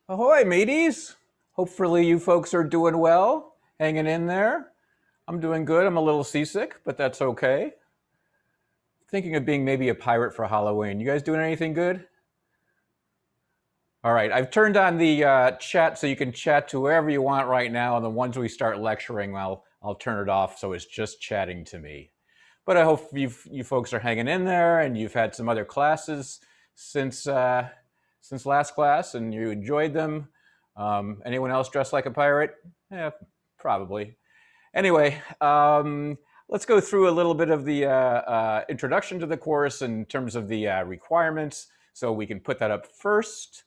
Ahoy, mateys! Hopefully you folks are doing well, hanging in there. I'm doing good. I'm a little seasick, but that's okay. Thinking of being maybe a pirate for Halloween. You guys doing anything good? All right, I've turned on the chat so you can chat to whoever you want right now, and the ones we start lecturing, I'll turn it off so it's just chatting to me. But I hope you folks are hanging in there, and you've had some other classes since last class, and you enjoyed them. Anyone else dressed like a pirate? Yeah, probably. Anyway, let's go through a little bit of the introduction to the course in terms of the requirements, so we can put that up first.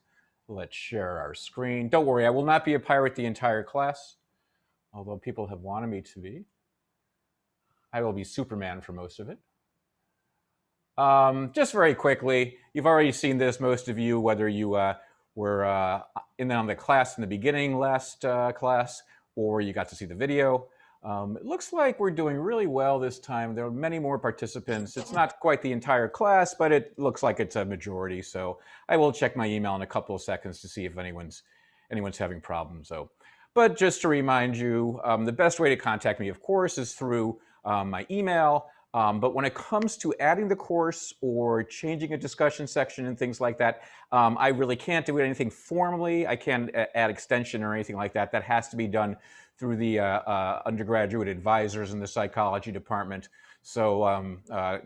Let's share our screen. Don't worry, I will not be a pirate the entire class, although people have wanted me to be. I will be Superman for most of it. Just very quickly, you've already seen this, most of you, whether you were on the class in the beginning last class, or you got to see the video. It looks like we're doing really well this time. There are many more participants. It's not quite the entire class, but it looks like it's a majority. So I will check my email in a couple of seconds to see if anyone's having problems. But just to remind you, the best way to contact me, of course, is through my email. But when it comes to adding the course or changing a discussion section and things like that, I really can't do anything formally. I can't add extension or anything like that. That has to be done through the undergraduate advisors in the psychology department. So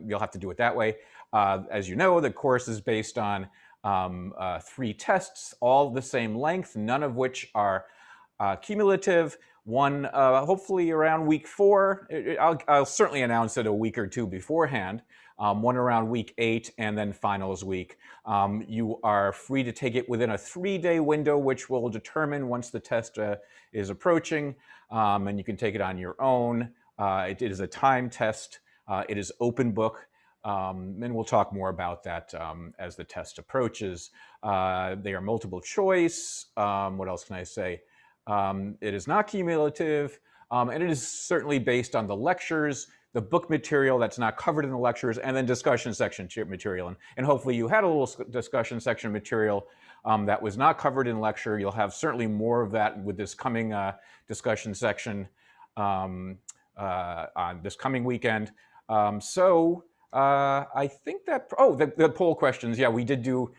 you'll have to do it that way. As you know, the course is based on 3 tests, all the same length, none of which are cumulative. One hopefully around week 4. I'll certainly announce it a week or 2 beforehand. One around week 8, and then finals week. You are free to take it within a 3-day window, which will determine once the test is approaching, and you can take it on your own. It is a time test. It is open book. And we'll talk more about that as the test approaches. They are multiple choice. What else can I say? It is not cumulative, and it is certainly based on the lectures, the book material that's not covered in the lectures, and then discussion section material. And hopefully you had a little discussion section material that was not covered in lecture. You'll have certainly more of that with this coming discussion section on this coming weekend. I think that, the poll questions. Yeah, we did do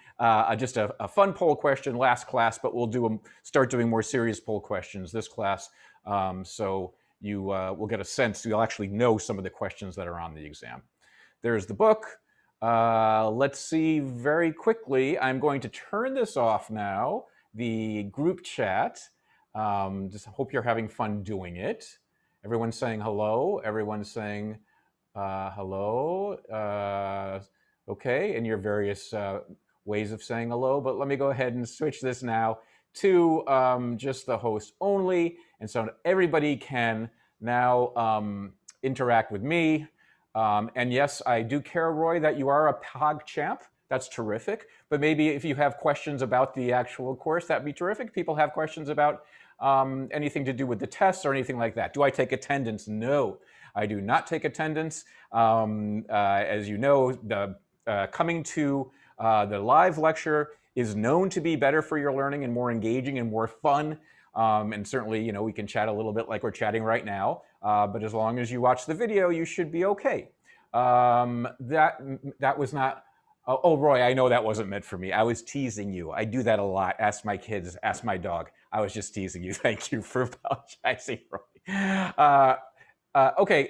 just a fun poll question last class, but we'll start doing more serious poll questions this class. So you will get a sense, you'll actually know some of the questions that are on the exam. There's the book. Let's see very quickly. I'm going to turn this off now, the group chat. Just hope you're having fun doing it. Everyone's saying hello. Everyone's saying hello. Okay, and your various ways of saying hello. But let me go ahead and switch this now to just the host only. And so everybody can now interact with me. And yes, I do care, Roy, that you are a POG champ. That's terrific. But maybe if you have questions about the actual course, that'd be terrific. People have questions about anything to do with the tests or anything like that. Do I take attendance? No, I do not take attendance. As you know, coming to the live lecture is known to be better for your learning and more engaging and more fun. And certainly, we can chat a little bit like we're chatting right now. But as long as you watch the video, you should be okay. That was not. Oh, Roy, I know that wasn't meant for me. I was teasing you. I do that a lot. Ask my kids, ask my dog. I was just teasing you. Thank you for apologizing, Roy. Okay,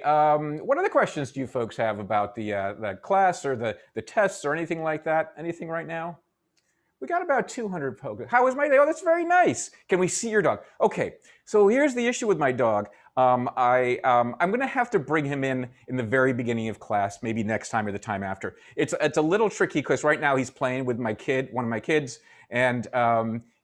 what other questions do you folks have about the class or the tests or anything like that? Anything right now? We got about 200 folks. How was my day? Oh, that's very nice. Can we see your dog? Okay, so here's the issue with my dog. I'm going to have to bring him in the very beginning of class, maybe next time or the time after. It's a little tricky because right now he's playing with one of my kids, and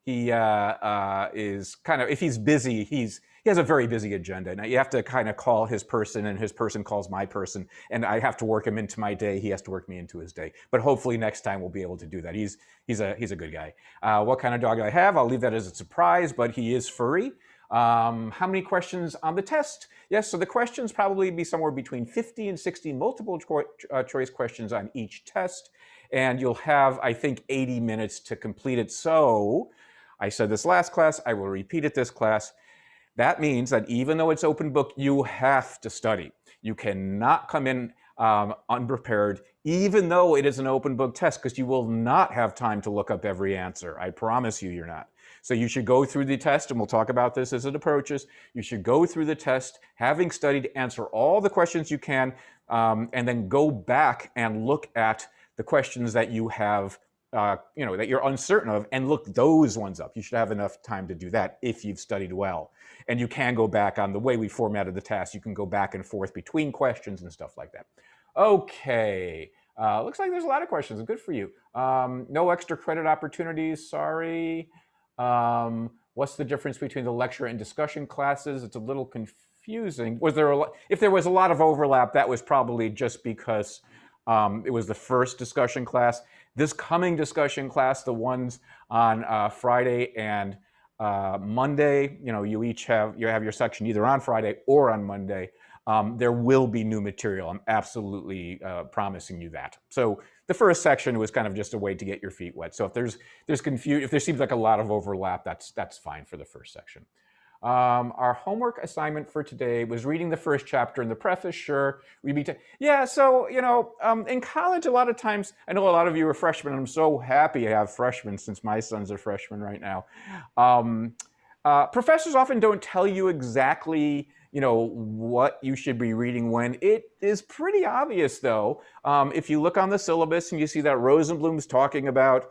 he is kind of, if he's busy, he has a very busy agenda. Now you have to kind of call his person, and his person calls my person, and I have to work him into my day. He has to work me into his day. But hopefully next time we'll be able to do that. He's a good guy. What kind of dog I have? I'll leave that as a surprise, but he is furry. How many questions on the test? Yes, so the questions probably be somewhere between 50 and 60 multiple choice questions on each test. And you'll have, I think, 80 minutes to complete it. So I said this last class, I will repeat it this class. That means that even though it's open book, you have to study. You cannot come in unprepared, even though it is an open book test, because you will not have time to look up every answer. I promise you, you're not. So you should go through the test, and we'll talk about this as it approaches. You should go through the test, having studied, answer all the questions you can, and then go back and look at the questions that you have, that you're uncertain of, and look those ones up. You should have enough time to do that if you've studied well. And you can go back on the way we formatted the task. You can go back and forth between questions and stuff like that. Okay, looks like there's a lot of questions. Good for you. No extra credit opportunities, sorry. What's the difference between the lecture and discussion classes? It's a little confusing. If there was a lot of overlap, that was probably just because it was the first discussion class. This coming discussion class, the ones on Friday and Monday, you each have your section either on Friday or on Monday. There will be new material. I'm absolutely promising you that. So the first section was kind of just a way to get your feet wet. So if if there seems like a lot of overlap, that's fine for the first section. Our homework assignment for today was reading the first chapter in the preface. Sure, yeah. So in college, a lot of times, I know a lot of you are freshmen. I'm so happy I have freshmen since my sons are freshmen right now. Professors often don't tell you exactly what you should be reading when. It is pretty obvious, though. If you look on the syllabus and you see that Rosenblum's talking about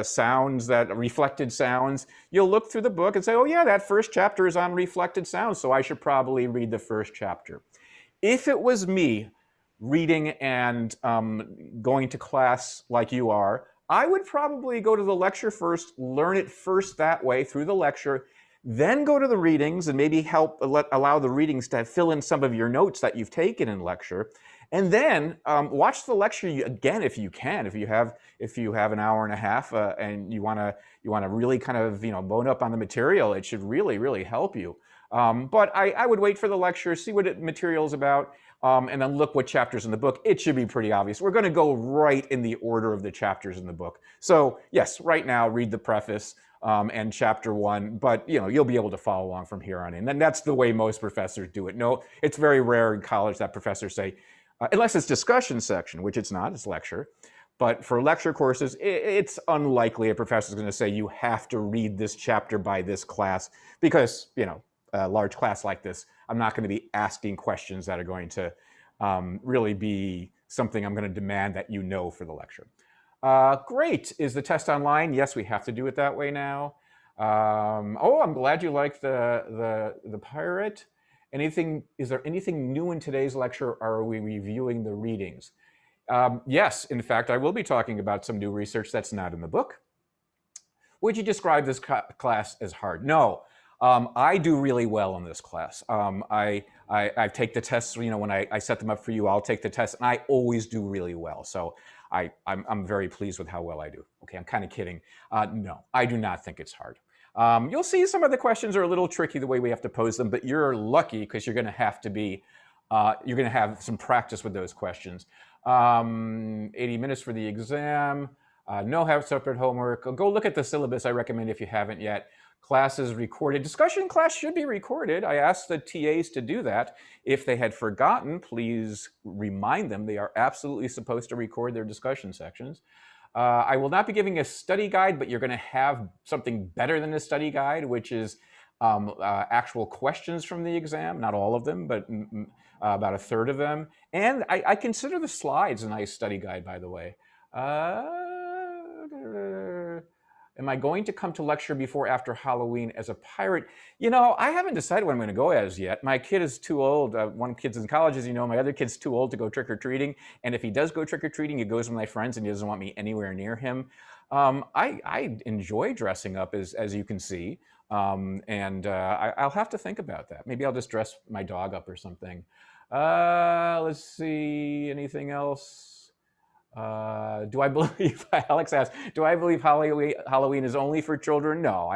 sounds, reflected sounds, you'll look through the book and say, oh yeah, that first chapter is on reflected sounds, so I should probably read the first chapter. If it was me reading and going to class like you are, I would probably go to the lecture first, learn it first that way through the lecture, then go to the readings and maybe allow the readings to fill in some of your notes that you've taken in lecture, and then watch the lecture again if you can. If you have an hour and a half and you want to really kind of bone up on the material, it should really help you. But I would wait for the lecture, see what the material is about, and then look what chapters in the book. It should be pretty obvious. We're going to go right in the order of the chapters in the book. So yes, right now read the preface and chapter 1, but you'll be able to follow along from here on in. And that's the way most professors do it. No, it's very rare in college that professors say, unless it's discussion section, which it's not, it's lecture. But for lecture courses, it's unlikely a professor is going to say you have to read this chapter by this class, because a large class like this, I'm not going to be asking questions that are going to really be something I'm going to demand that for the lecture. Great. Is the test online? Yes, we have to do it that way now. Oh, I'm glad you like the pirate. Is there anything new in today's lecture, or are we reviewing the readings? Yes, in fact, I will be talking about some new research that's not in the book. Would you describe this class as hard? No. I do really well in this class. I take the tests, when I set them up for you, I'll take the tests, and I always do really well. So I'm very pleased with how well I do. Okay, I'm kind of kidding. No, I do not think it's hard. You'll see some of the questions are a little tricky the way we have to pose them, but you're lucky because you're going to have to be, you're going to have some practice with those questions. 80 minutes for the exam. No have separate homework. Go look at the syllabus, I recommend, if you haven't yet. Class is recorded. Discussion class should be recorded. I asked the TAs to do that. If they had forgotten, please remind them. They are absolutely supposed to record their discussion sections. I will not be giving a study guide, but you're going to have something better than a study guide, which is actual questions from the exam. Not all of them, but about a third of them. And I consider the slides a nice study guide, by the way. Am I going to come to lecture before or after Halloween as a pirate? I haven't decided what I'm going to go as yet. My kid is too old. One kid's in college, as you know. My other kid's too old to go trick-or-treating. And if he does go trick-or-treating, he goes with my friends and he doesn't want me anywhere near him. I enjoy dressing up, as you can see. I'll have to think about that. Maybe I'll just dress my dog up or something. Let's see, anything else? Do I believe, Alex asked, do I believe Halloween is only for children? No,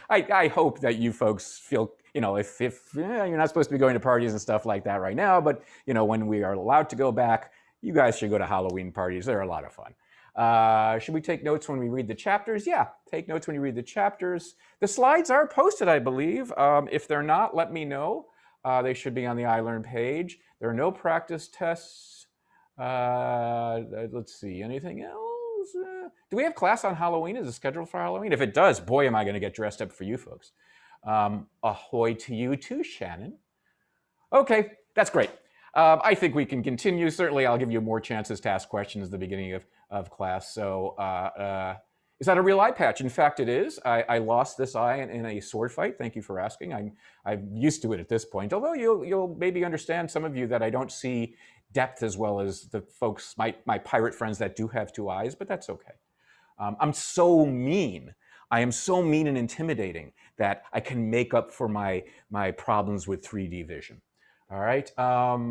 I hope that you folks feel, if you're not supposed to be going to parties and stuff like that right now, but when we are allowed to go back, you guys should go to Halloween parties. They're a lot of fun. Should we take notes when we read the chapters? Yeah, take notes when you read the chapters. The slides are posted, I believe. If they're not, let me know. They should be on the iLearn page. There are no practice tests. Let's see, anything else? Do we have class on Halloween? Is it scheduled for Halloween? If it does, boy, am I going to get dressed up for you folks. Ahoy to you too, Shannon. Okay, that's great. I think we can continue. Certainly, I'll give you more chances to ask questions at the beginning of class. So, is that a real eye patch? In fact, it is. I lost this eye in a sword fight. Thank you for asking. I'm used to it at this point. Although you'll maybe understand, some of you, that I don't see depth as well as the folks, my pirate friends that do have two eyes, but that's okay. I'm so mean. I am so mean and intimidating that I can make up for my problems with 3D vision. All right. All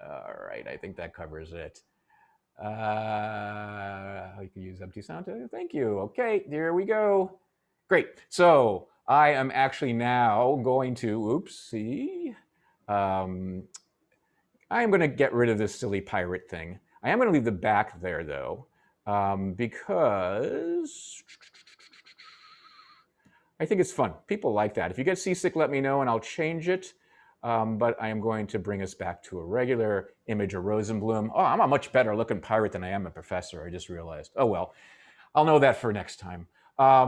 right. I think that covers it. You can use empty sound. Thank you. Okay, here we go. Great. So I am actually now going to, oopsie. I am going to get rid of this silly pirate thing. I am going to leave the back there, though, because I think it's fun. People like that. If you get seasick, let me know, and I'll change it. But I am going to bring us back to a regular image of Rosenblum. Oh, I'm a much better looking pirate than I am a professor, I just realized. Oh well, I'll know that for next time. I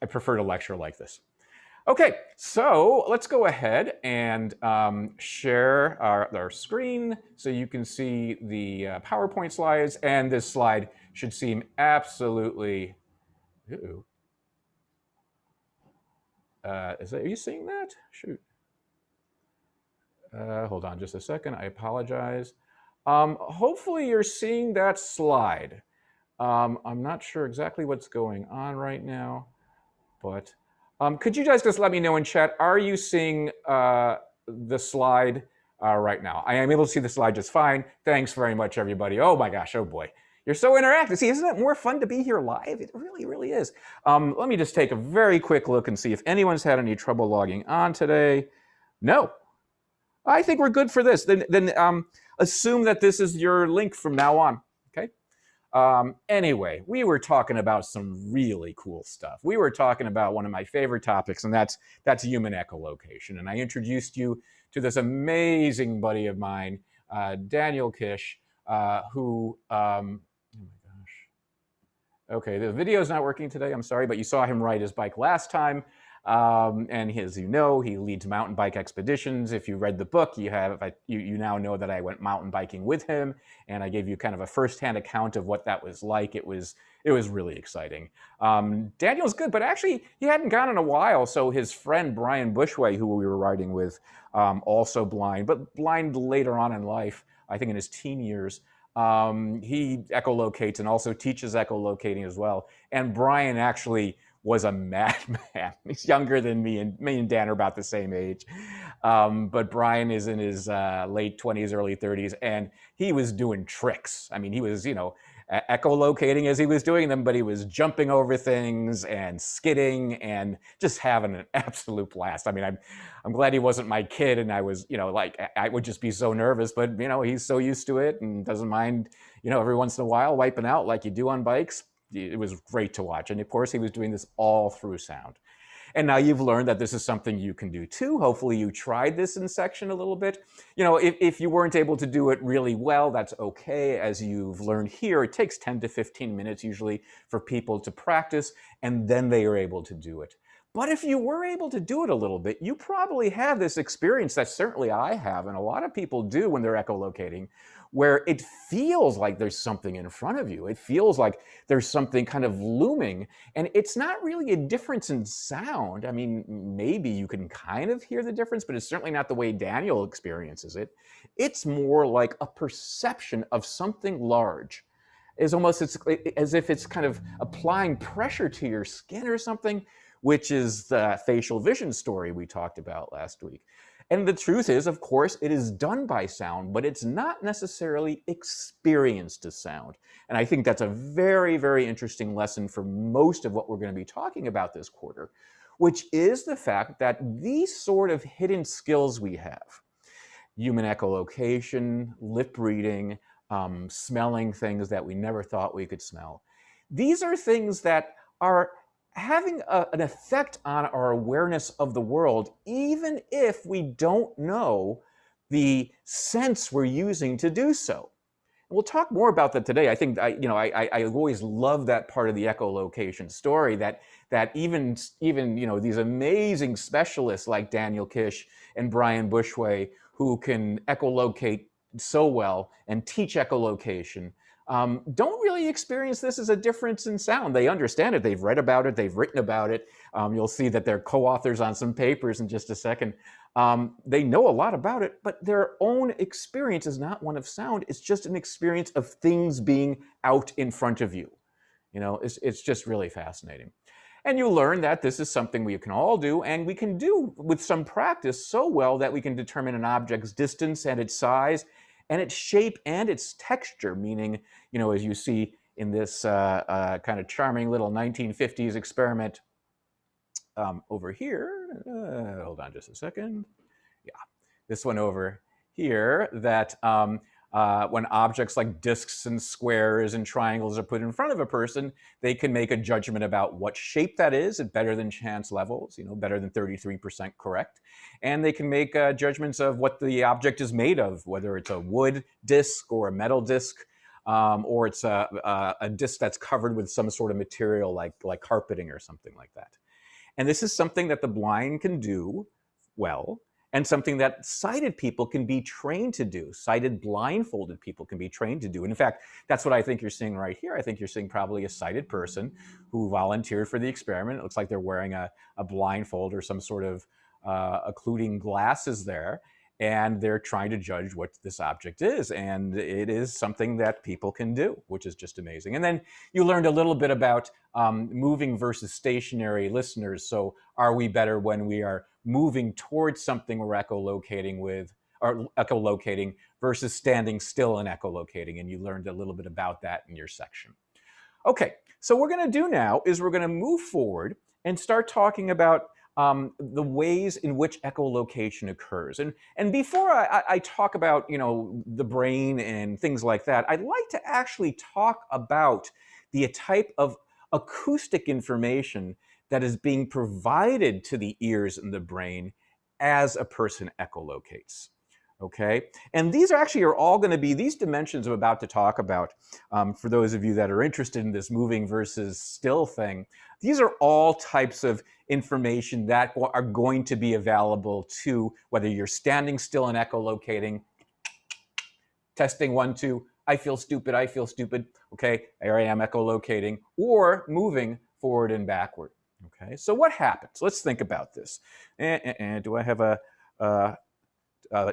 prefer to lecture like this. Okay, so let's go ahead and share our screen so you can see the PowerPoint slides, and this slide should seem absolutely... are you seeing that? Shoot. Hold on just a second. I apologize. Hopefully you're seeing that slide. I'm not sure exactly what's going on right now, but could you guys just let me know in chat, are you seeing the slide right now? I am able to see the slide just fine. Thanks very much, everybody. Oh my gosh, oh boy. You're so interactive. See, isn't it more fun to be here live? It really, really is. Let me just take a very quick look and see if anyone's had any trouble logging on today. No. I think we're good for this. Then assume that this is your link from now on, okay? Anyway, we were talking about some really cool stuff. We were talking about one of my favorite topics, and that's human echolocation. And I introduced you to this amazing buddy of mine, Daniel Kish, who... oh my gosh. Okay, the video's not working today. I'm sorry, but you saw him ride his bike last time. And as you know, he leads mountain bike expeditions. If you read the book, you now know that I went mountain biking with him, and I gave you kind of a firsthand account of what that was like. It was really exciting. Daniel's good, but actually he hadn't gone in a while. So his friend Brian Bushway, who we were riding with, also blind, but blind later on in life, I think in his teen years. He echolocates and also teaches echolocating as well. And Brian actually was a madman. He's younger than me, and me and Dan are about the same age. But Brian is in his late 20s, early 30s, and he was doing tricks. I mean, he was, echolocating as he was doing them, but he was jumping over things and skidding and just having an absolute blast. I mean, I'm glad he wasn't my kid, and I was, I would just be so nervous, but, he's so used to it and doesn't mind, every once in a while wiping out like you do on bikes. It was great to watch. And of course, he was doing this all through sound. And now you've learned that this is something you can do too. Hopefully you tried this in section a little bit. If you weren't able to do it really well, that's okay. As you've learned here, it takes 10 to 15 minutes usually for people to practice, and then they are able to do it. But if you were able to do it a little bit, you probably have this experience that certainly I have, and a lot of people do when they're echolocating, where it feels like there's something in front of you. It feels like there's something kind of looming, and it's not really a difference in sound. I mean, maybe you can kind of hear the difference, but it's certainly not the way Daniel experiences it. It's more like a perception of something large. It's almost as if it's kind of applying pressure to your skin or something, which is the facial vision story we talked about last week. And the truth is, of course, it is done by sound, but it's not necessarily experienced as sound. And I think that's a very, very interesting lesson for most of what we're going to be talking about this quarter, which is the fact that these sort of hidden skills we have, human echolocation, lip reading, smelling things that we never thought we could smell. These are things that are having an effect on our awareness of the world, even if we don't know the sense we're using to do so. We'll talk more about that today. I think I always love that part of the echolocation story, that even these amazing specialists like Daniel Kish and Brian Bushway, who can echolocate so well and teach echolocation, don't really experience this as a difference in sound. They understand it. They've read about it. They've written about it. You'll see that they're co-authors on some papers in just a second. They know a lot about it, but their own experience is not one of sound. It's just an experience of things being out in front of you. It's just really fascinating. And you learn that this is something we can all do, and we can do with some practice so well that we can determine an object's distance and its size and its shape and its texture, meaning, as you see in this kind of charming little 1950s experiment over here. Hold on just a second. Yeah, this one over here, that when objects like discs and squares and triangles are put in front of a person, they can make a judgment about what shape that is at better than chance levels, better than 33% correct. And they can make judgments of what the object is made of, whether it's a wood disc or a metal disc, or it's a disc that's covered with some sort of material like carpeting or something like that. And this is something that the blind can do well, and something that sighted people can be trained to do. Sighted blindfolded people can be trained to do. And in fact, that's what I think you're seeing right here. I think you're seeing probably a sighted person who volunteered for the experiment. It looks like they're wearing a blindfold or some sort of occluding glasses there. And they're trying to judge what this object is. And it is something that people can do, which is just amazing. And then you learned a little bit about moving versus stationary listeners. So are we better when we are moving towards something we're echolocating with, or echolocating, versus standing still and echolocating? And you learned a little bit about that in your section. Okay, so what we're going to do now is we're going to move forward and start talking about the ways in which echolocation occurs. And before I talk about, the brain and things like that, I'd like to actually talk about the type of acoustic information that is being provided to the ears and the brain as a person echolocates. Okay, and these are all going to be, these dimensions I'm about to talk about, for those of you that are interested in this moving versus still thing, these are all types of information that are going to be available to whether you're standing still and echolocating, testing 1, 2, I feel stupid, okay, there I am echolocating, or moving forward and backward. Okay, so what happens? Let's think about this. Do I have a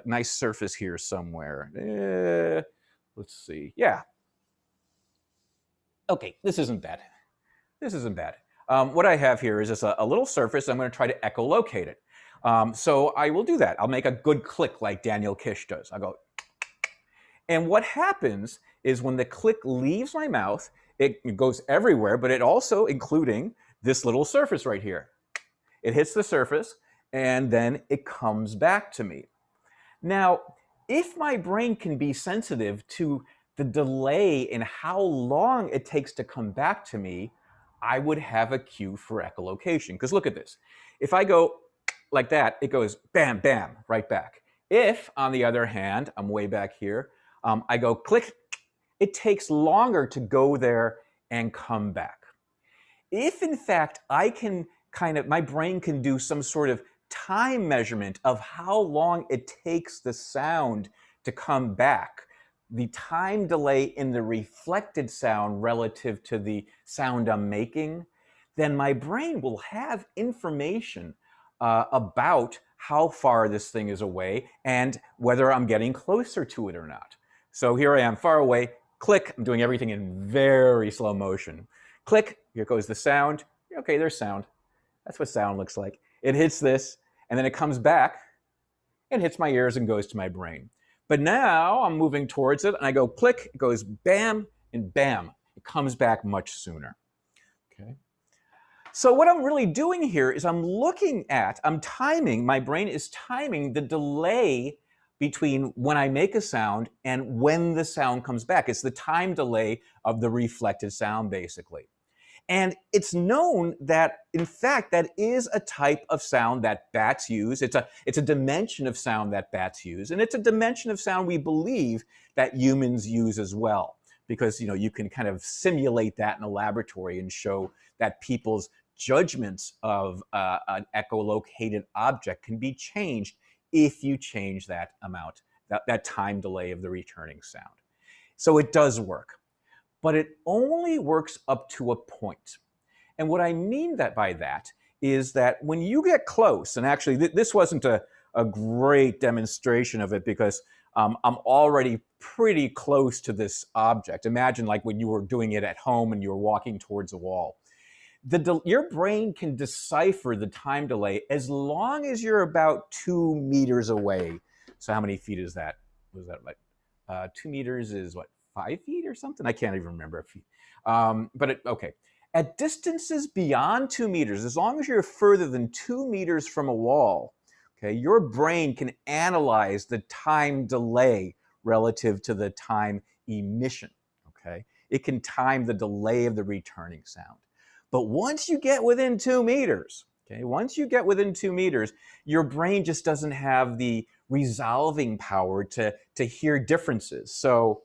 nice surface here somewhere? Let's see. Yeah. Okay, this isn't bad. This isn't bad. What I have here is just a little surface. I'm going to try to echolocate it. So I will do that. I'll make a good click like Daniel Kish does. I'll go. And what happens is when the click leaves my mouth, it goes everywhere, but it also including this little surface right here. It hits the surface, and then it comes back to me. Now, if my brain can be sensitive to the delay in how long it takes to come back to me, I would have a cue for echolocation. Because look at this. If I go like that, it goes bam, bam, right back. If, on the other hand, I'm way back here, I go click, it takes longer to go there and come back. If, in fact, I can my brain can do some sort of time measurement of how long it takes the sound to come back, the time delay in the reflected sound relative to the sound I'm making, then my brain will have information about how far this thing is away and whether I'm getting closer to it or not. So here I am far away, click, I'm doing everything in very slow motion. Click, here goes the sound. Okay, there's sound. That's what sound looks like. It hits this, and then it comes back and hits my ears and goes to my brain. But now I'm moving towards it, and I go click, it goes bam, and bam. It comes back much sooner. Okay. So what I'm really doing here is I'm timing, my brain is timing the delay between when I make a sound and when the sound comes back. It's the time delay of the reflected sound, basically. And it's known that, in fact, that is a type of sound that bats use. It's a dimension of sound that bats use, and it's a dimension of sound we believe that humans use as well, because you can kind of simulate that in a laboratory and show that people's judgments of an echolocated object can be changed if you change that amount, that time delay of the returning sound. So it does work. But it only works up to a point. And what I mean by that is that when you get close, and actually this wasn't a great demonstration of it because I'm already pretty close to this object. Imagine like when you were doing it at home and you were walking towards a wall. Your brain can decipher the time delay as long as you're about 2 meters away. So how many feet is that? Was that like 2 meters is what? 5 feet or something? I can't even remember. Okay. At distances beyond 2 meters, as long as you're further than 2 meters from a wall, okay, your brain can analyze the time delay relative to the time emission, okay? It can time the delay of the returning sound. But once you get within 2 meters, okay, once you get within 2 meters, your brain just doesn't have the resolving power to hear differences. So,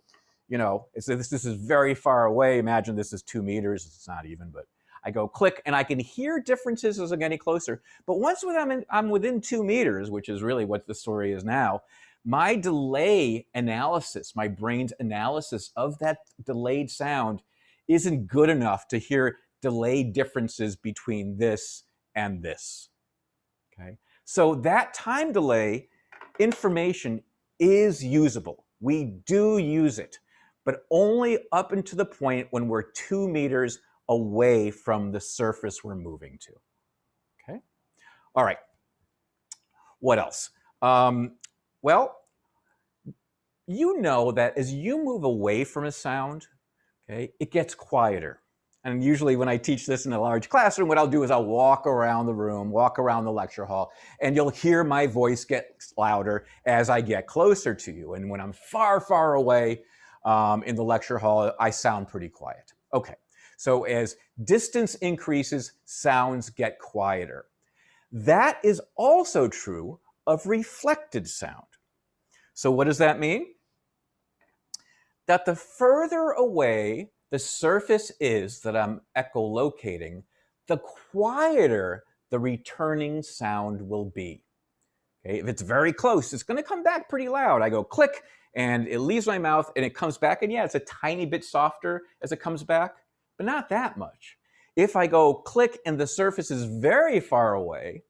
this is very far away. Imagine this is 2 meters. It's not even, but I go click and I can hear differences as I'm getting closer. But once I'm within 2 meters, which is really what the story is now, my delay analysis, my brain's analysis of that delayed sound isn't good enough to hear delayed differences between this and this. Okay? So that time delay information is usable. We do use it, but only up until the point when we're 2 meters away from the surface we're moving to. Okay? All right. What else? Well, you know that as you move away from a sound, okay, it gets quieter. And usually when I teach this in a large classroom, what I'll do is I'll walk around the room, walk around the lecture hall, and you'll hear my voice get louder as I get closer to you. And when I'm far, far away in the lecture hall, I sound pretty quiet. Okay, so as distance increases, sounds get quieter. That is also true of reflected sound. So what does that mean? That the further away the surface is that I'm echolocating, the quieter the returning sound will be. Okay? If it's very close, it's going to come back pretty loud. I go click, and it leaves my mouth, and it comes back, and yeah, it's a tiny bit softer as it comes back, but not that much. If I go click and the surface is very far away,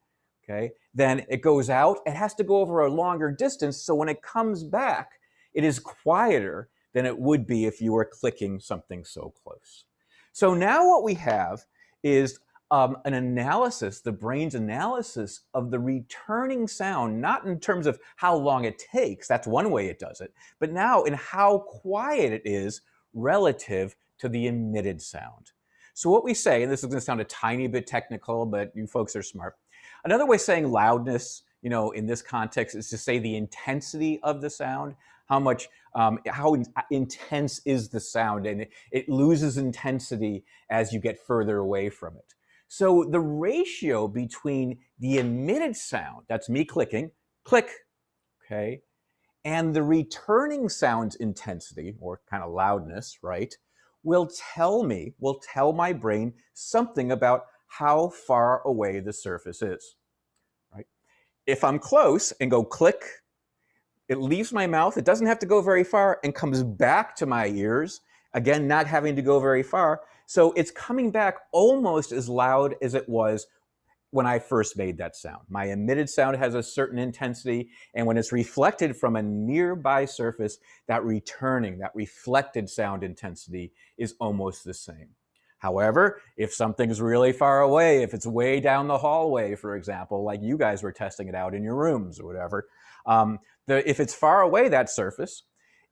okay, then it goes out. It has to go over a longer distance, so when it comes back, it is quieter than it would be if you were clicking something so close. So now what we have is an analysis, the brain's analysis of the returning sound, not in terms of how long it takes, that's one way it does it, but now in how quiet it is relative to the emitted sound. So what we say, and this is going to sound a tiny bit technical, but you folks are smart. Another way of saying loudness, in this context, is to say the intensity of the sound. How intense is the sound, and it loses intensity as you get further away from it. So the ratio between the emitted sound, that's me clicking, click, okay, and the returning sound's intensity, or kind of loudness, right, will tell my brain something about how far away the surface is, right? If I'm close and go click, it leaves my mouth, it doesn't have to go very far, and comes back to my ears, again, not having to go very far. So it's coming back almost as loud as it was when I first made that sound. My emitted sound has a certain intensity, and when it's reflected from a nearby surface, that reflected sound intensity is almost the same. However, if something's really far away, if it's way down the hallway, for example, like you guys were testing it out in your rooms or whatever, if it's far away, that surface,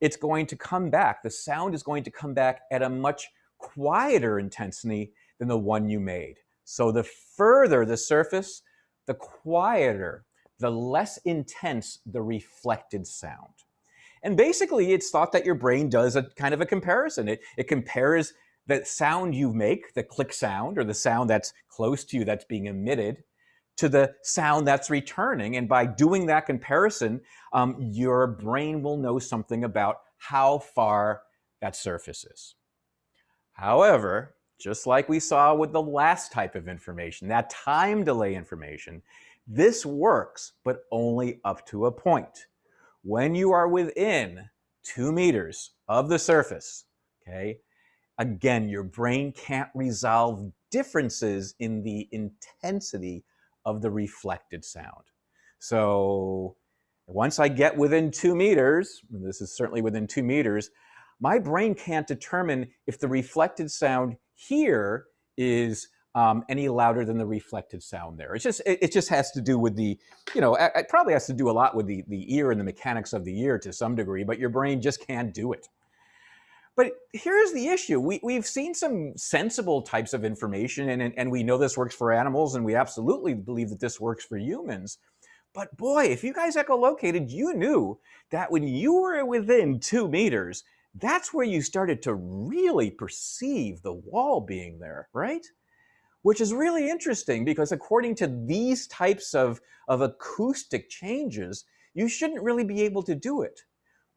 it's going to come back. The sound is going to come back at a much quieter intensity than the one you made. So the further the surface, the quieter the less intense the reflected sound. And basically, it's thought that your brain does a kind of a comparison. It compares the sound you make, the click sound, or the sound that's close to you that's being emitted, to the sound that's returning. And by doing that comparison, your brain will know something about how far that surface is. However, just like we saw with the last type of information, that time delay information, this works, but only up to a point. When you are within 2 meters of the surface, okay, again, your brain can't resolve differences in the intensity of the reflected sound. So once I get within 2 meters, and this is certainly within 2 meters, my brain can't determine if the reflected sound here is any louder than the reflected sound there. It just has to do with the, it probably has to do a lot with the ear and the mechanics of the ear to some degree, but your brain just can't do it. But here's the issue. We've seen some sensible types of information, and we know this works for animals, and we absolutely believe that this works for humans. But boy, if you guys echolocated, you knew that when you were within 2 meters, that's where you started to really perceive the wall being there, right? Which is really interesting because according to these types of acoustic changes, you shouldn't really be able to do it,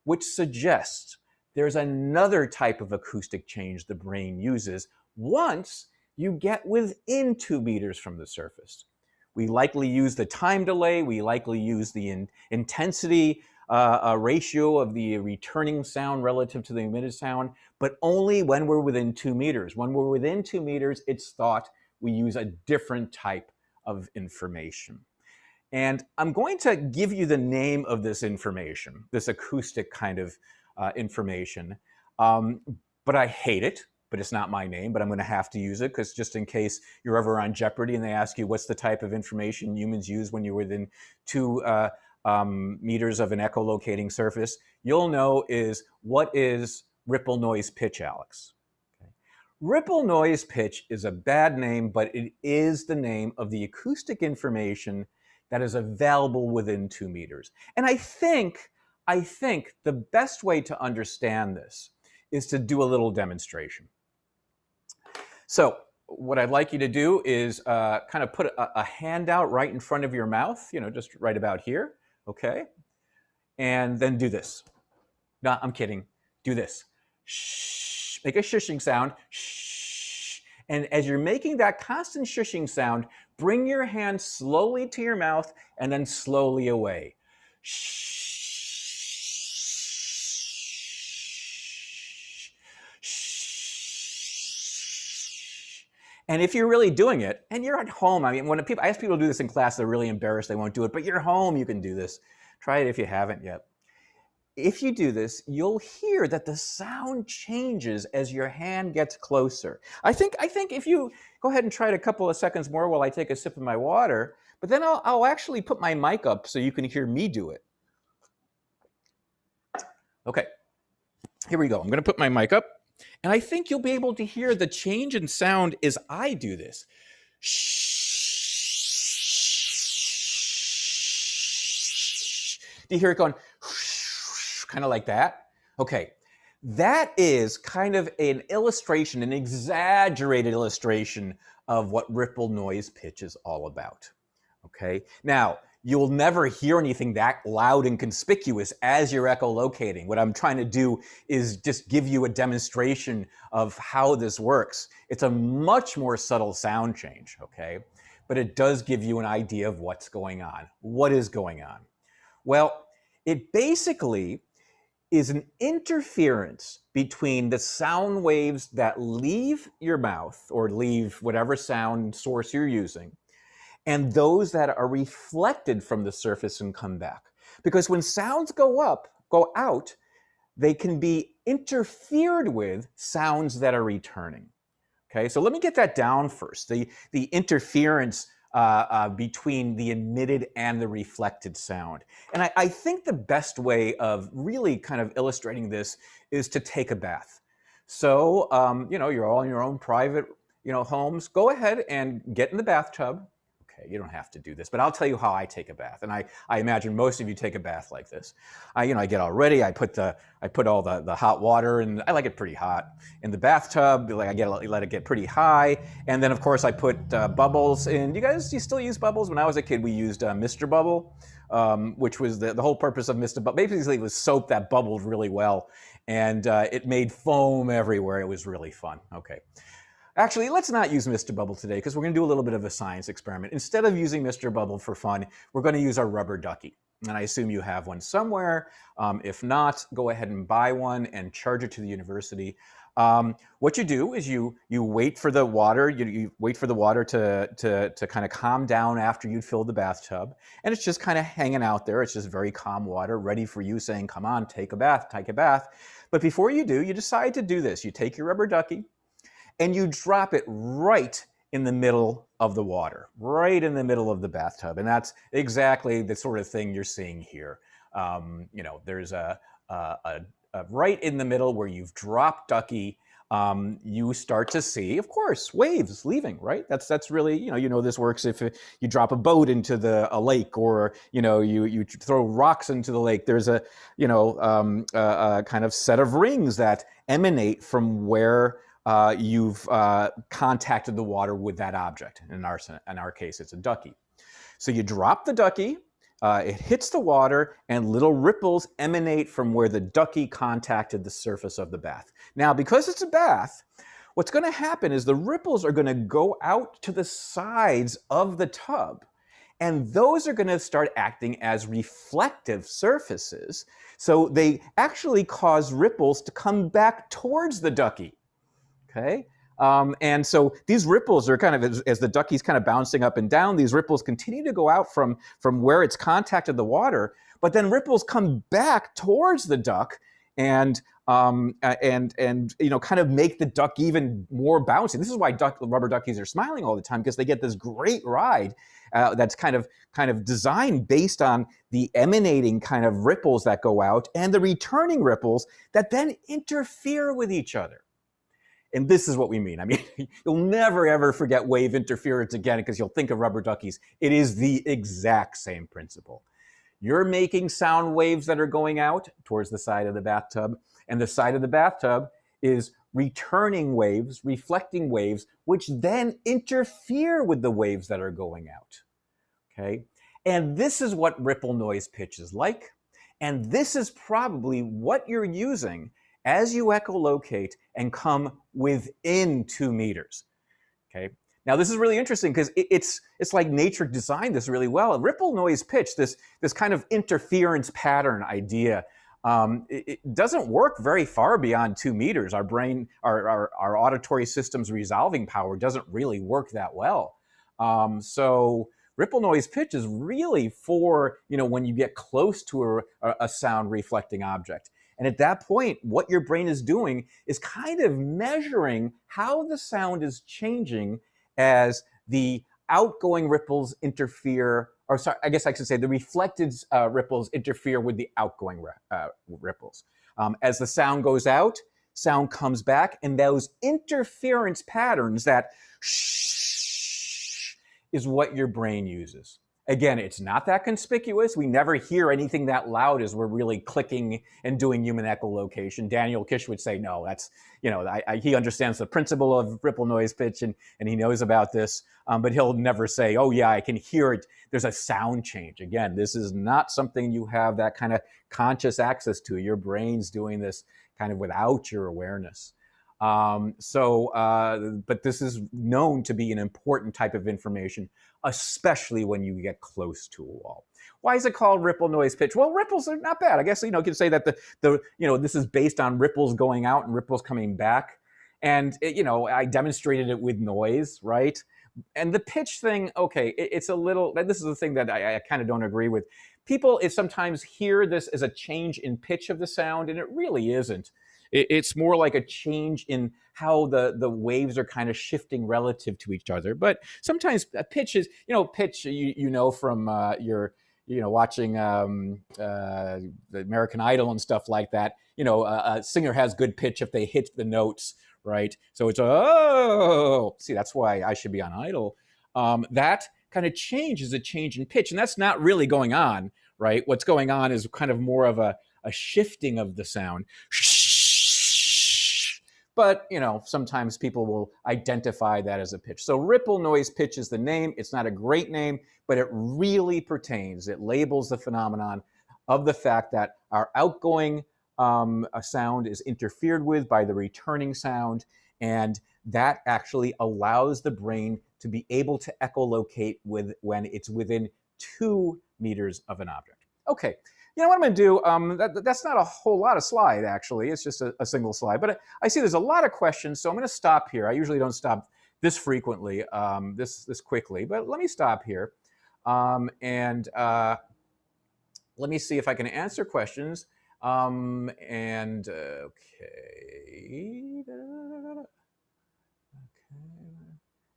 which suggests there's another type of acoustic change the brain uses once you get within 2 meters from the surface. We likely use the time delay, we likely use the intensity ratio of the returning sound relative to the emitted sound, but only when we're within 2 meters. When we're within 2 meters, it's thought we use a different type of information. And I'm going to give you the name of this information, this acoustic kind of information, but I hate it, but it's not my name, but I'm going to have to use it because just in case you're ever on Jeopardy and they ask you what's the type of information humans use when you're within 2 meters of an echolocating surface, you'll know is what is ripple noise pitch, Alex? Okay. Ripple noise pitch is a bad name, but it is the name of the acoustic information that is available within 2 meters. And I think the best way to understand this is to do a little demonstration. So what I'd like you to do is kind of put a hand out right in front of your mouth, just right about here, okay? And then do this. No, I'm kidding. Do this. Shh. Make a shushing sound. Shh. And as you're making that constant shushing sound, bring your hand slowly to your mouth and then slowly away. Shh. And if you're really doing it, and you're at home, I mean, when I ask people to do this in class, they're really embarrassed, they won't do it, but you're home, you can do this. Try it if you haven't yet. If you do this, you'll hear that the sound changes as your hand gets closer. I think if you go ahead and try it a couple of seconds more while I take a sip of my water, but then I'll actually put my mic up so you can hear me do it. Okay, here we go. I'm going to put my mic up. And I think you'll be able to hear the change in sound as I do this. Shh. Do you hear it going kind of like that? Okay, that is kind of an illustration, an exaggerated illustration of what ripple noise pitch is all about. Okay, now you'll never hear anything that loud and conspicuous as you're echolocating. What I'm trying to do is just give you a demonstration of how this works. It's a much more subtle sound change, okay? But it does give you an idea of what's going on. What is going on? Well, it basically is an interference between the sound waves that leave your mouth or leave whatever sound source you're using and those that are reflected from the surface and come back. Because when sounds go out, they can be interfered with sounds that are returning. Okay, so let me get that down first. The interference between the emitted and the reflected sound. And I think the best way of really kind of illustrating this is to take a bath. So, you're all in your own private, homes. Go ahead and get in the bathtub. Okay, you don't have to do this, but I'll tell you how I take a bath. And I imagine most of you take a bath like this. I get all ready. I put all the hot water, and I like it pretty hot in the bathtub. Like let it get pretty high, and then of course I put bubbles in. Do you still use bubbles? When I was a kid, we used Mr. Bubble, which was the whole purpose of Mr. Bubble. Basically, it was soap that bubbled really well, and it made foam everywhere. It was really fun. Okay. Actually, let's not use Mr. Bubble today because we're going to do a little bit of a science experiment. Instead of using Mr. Bubble for fun, we're going to use our rubber ducky. And I assume you have one somewhere. If not, go ahead and buy one and charge it to the university. What you do is you wait for the water. You wait for the water to kind of calm down after you'd filled the bathtub. And it's just kind of hanging out there. It's just very calm water, ready for you, saying, come on, take a bath, take a bath. But before you do, you decide to do this. You take your rubber ducky, and you drop it right in the middle of the water, right in the middle of the bathtub. And that's exactly the sort of thing you're seeing here. There's a right in the middle where you've dropped ducky. You start to see, of course, waves leaving, right? That's really, this works if you drop a boat into a lake, or, you throw rocks into the lake. There's a kind of set of rings that emanate from where you've contacted the water with that object. In our case, it's a ducky. So you drop the ducky, it hits the water, and little ripples emanate from where the ducky contacted the surface of the bath. Now, because it's a bath, what's going to happen is the ripples are going to go out to the sides of the tub, and those are going to start acting as reflective surfaces. So they actually cause ripples to come back towards the ducky. Okay, and so these ripples are kind of, as the ducky's kind of bouncing up and down, these ripples continue to go out from where it's contacted the water, but then ripples come back towards the duck and kind of make the duck even more bouncy. This is why rubber duckies are smiling all the time, because they get this great ride that's kind of designed based on the emanating kind of ripples that go out and the returning ripples that then interfere with each other. And this is what we mean. I mean, you'll never, ever forget wave interference again, because you'll think of rubber duckies. It is the exact same principle. You're making sound waves that are going out towards the side of the bathtub, and the side of the bathtub is returning waves, reflecting waves, which then interfere with the waves that are going out. Okay? And this is what ripple noise pitch is like. And this is probably what you're using as you echolocate and come within 2 meters. Okay. Now this is really interesting because it's like nature designed this really well. Ripple noise pitch, this kind of interference pattern idea, it doesn't work very far beyond 2 meters. Our brain, our auditory system's resolving power doesn't really work that well. So ripple noise pitch is really for, when you get close to a sound reflecting object. And at that point, what your brain is doing is kind of measuring how the sound is changing as the outgoing ripples interfere, or sorry, I guess I should say the reflected ripples interfere with the outgoing ripples. As the sound goes out, sound comes back, and those interference patterns, that shh, is what your brain uses. Again, it's not that conspicuous. We never hear anything that loud as we're really clicking and doing human echolocation. Daniel Kish would say, no, that's, he understands the principle of ripple noise pitch, and he knows about this, but he'll never say, oh yeah, I can hear it. There's a sound change. Again, this is not something you have that kind of conscious access to. Your brain's doing this kind of without your awareness. But this is known to be an important type of information, especially when you get close to a wall. Why is it called ripple noise pitch? Well, ripples are not bad. I guess, you can say that this is based on ripples going out and ripples coming back. And, I demonstrated it with noise, right? And the pitch thing, okay, it's a little, this is the thing that I kind of don't agree with. People sometimes hear this as a change in pitch of the sound, and it really isn't. It's more like a change in how the waves are kind of shifting relative to each other. But sometimes pitch is, pitch, from your, watching the American Idol and stuff like that. A singer has good pitch if they hit the notes, right? So it's, oh, see, that's why I should be on Idol. That kind of change is a change in pitch. And that's not really going on, right? What's going on is kind of more of a shifting of the sound. But, you know, sometimes people will identify that as a pitch. So ripple noise pitch is the name. It's not a great name, but it really pertains. It labels the phenomenon of the fact that our outgoing sound is interfered with by the returning sound, and that actually allows the brain to be able to echolocate when it's within 2 meters of an object. Okay, you know what I'm going to do? That's not a whole lot of slide, actually. It's just a single slide. But I see there's a lot of questions, so I'm going to stop here. I usually don't stop this frequently, this quickly, but let me stop here. And let me see if I can answer questions. Okay.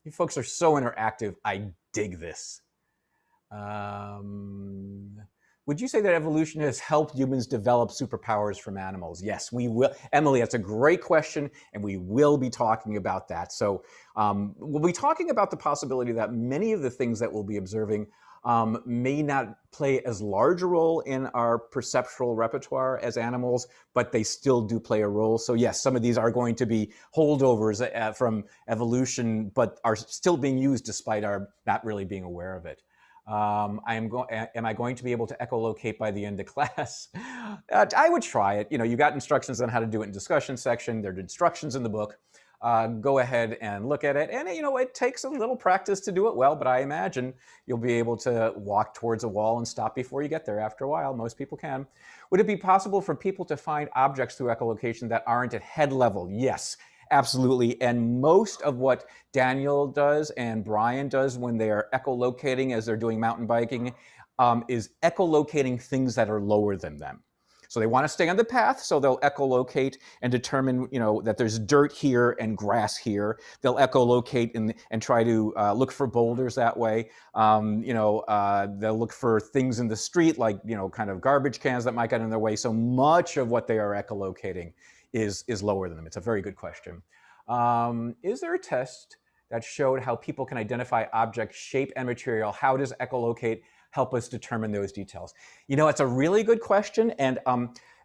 You folks are so interactive. I dig this. Would you say that evolution has helped humans develop superpowers from animals? Yes, we will. Emily, that's a great question, and we will be talking about that. So we'll be talking about the possibility that many of the things that we'll be observing may not play as large a role in our perceptual repertoire as animals, but they still do play a role. So yes, some of these are going to be holdovers from evolution, but are still being used despite our not really being aware of it. Am I going to be able to echolocate by the end of class? I would try it. You know, you got instructions on how to do it in discussion section. There are instructions in the book. Go ahead and look at it. And, you know, it takes a little practice to do it well, but I imagine you'll be able to walk towards a wall and stop before you get there after a while. Most people can. Would it be possible for people to find objects through echolocation that aren't at head level? Yes, absolutely. And most of what Daniel does and Brian does when they are echolocating as they're doing mountain biking is echolocating things that are lower than them. So they want to stay on the path, so they'll echolocate and determine, you know, that there's dirt here and grass here. They'll echolocate and try to look for boulders that way. They'll look for things in the street, like, you know, kind of garbage cans that might get in their way. So much of what they are echolocating is lower than them. It's a very good question. Is there a test that showed how people can identify object shape and material? How does echolocate help us determine those details? You know, it's a really good question, and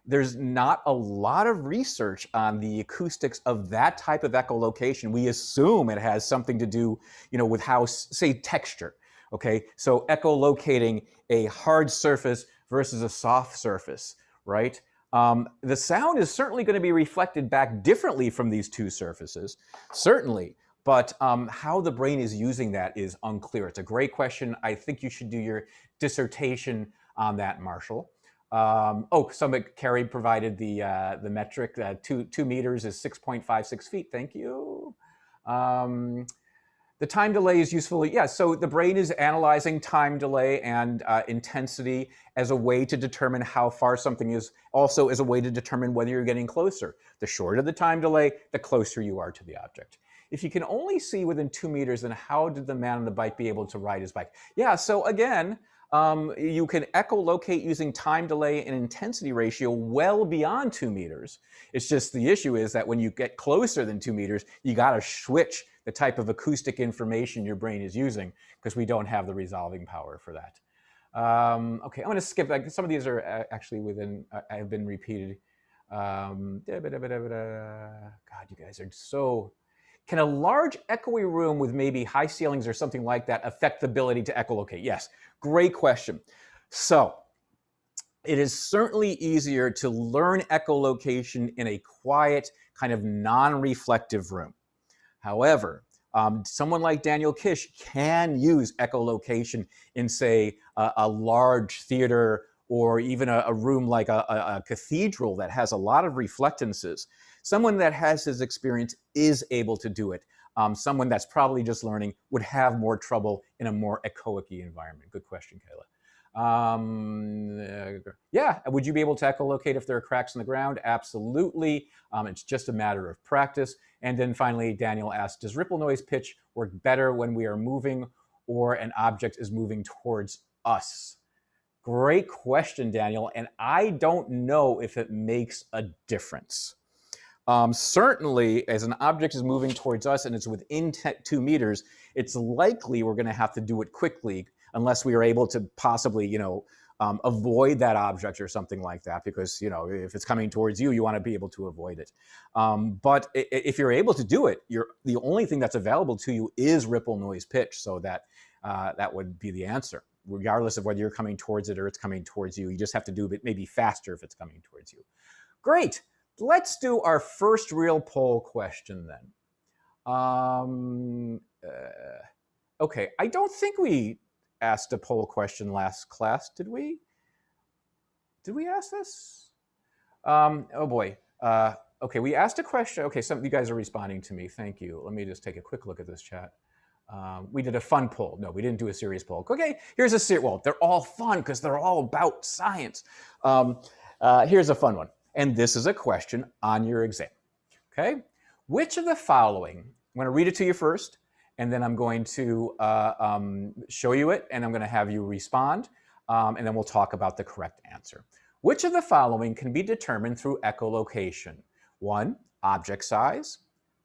there's not a lot of research on the acoustics of that type of echolocation. We assume it has something to do, you know, with how, say, texture. Okay, so echolocating a hard surface versus a soft surface, right? The sound is certainly going to be reflected back differently from these two surfaces, certainly. But how the brain is using that is unclear. It's a great question. I think you should do your dissertation on that, Marshall. Carrie provided the metric. 2 meters is 6.56 feet. Thank you. The time delay is useful. Yeah, so the brain is analyzing time delay and intensity as a way to determine how far something is, also as a way to determine whether you're getting closer. The shorter the time delay, the closer you are to the object. If you can only see within 2 meters, then how did the man on the bike be able to ride his bike? Yeah, so again, you can echolocate using time delay and intensity ratio well beyond 2 meters. It's just the issue is that when you get closer than 2 meters, you got to switch the type of acoustic information your brain is using because we don't have the resolving power for that. Okay, I'm going to skip. Like, some of these are actually within, have been repeated. God, you guys are so... Can a large echoey room with maybe high ceilings or something like that affect the ability to echolocate? Yes, great question. So it is certainly easier to learn echolocation in a quiet, kind of non-reflective room. However, someone like Daniel Kish can use echolocation in, say, a large theater or even a room like a cathedral that has a lot of reflectances. Someone that has his experience is able to do it. Someone that's probably just learning would have more trouble in a more echoic-y environment. Good question, Kayla. Yeah, would you be able to echolocate if there are cracks in the ground? Absolutely. It's just a matter of practice. And then finally, Daniel asked, does ripple noise pitch work better when we are moving or an object is moving towards us? Great question, Daniel. And I don't know if it makes a difference. Certainly, as an object is moving towards us and it's within 2 meters, it's likely we're going to have to do it quickly unless we are able to possibly, avoid that object or something like that, because, if it's coming towards you, you want to be able to avoid it. But if you're able to do it, the only thing that's available to you is ripple, noise, pitch. So that would be the answer, regardless of whether you're coming towards it or it's coming towards you. You just have to do it maybe faster if it's coming towards you. Great. Let's do our first real poll question then. Okay, I don't think we asked a poll question last class, did we? Did we ask this? Oh boy. Okay, we asked a question. Okay, some of you guys are responding to me. Thank you. Let me just take a quick look at this chat. We did a fun poll. No, we didn't do a serious poll. Okay, here's a serious. Well, they're all fun because they're all about science. Here's a fun one. And this is a question on your exam. Okay, which of the following? I'm going to read it to you first, and then I'm going to show you it, and I'm going to have you respond, and then we'll talk about the correct answer. Which of the following can be determined through echolocation? 1, object size.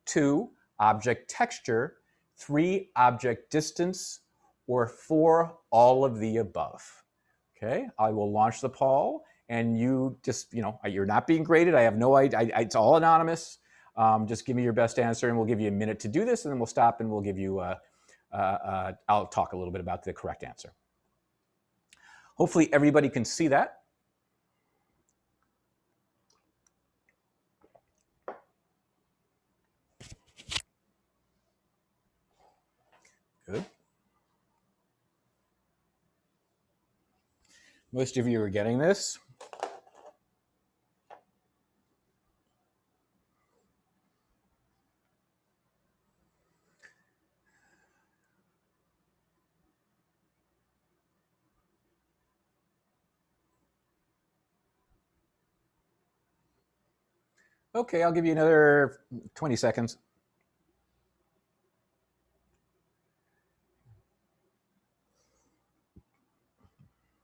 2, object texture. 3, object distance. Or 4, all of the above. Okay, I will launch the poll, and you just, you're not being graded. I have no idea. It's all anonymous. Just give me your best answer, and we'll give you a minute to do this, and then we'll stop, and we'll give you, I'll talk a little bit about the correct answer. Hopefully everybody can see that. Good. Most of you are getting this. Okay, I'll give you another 20 seconds.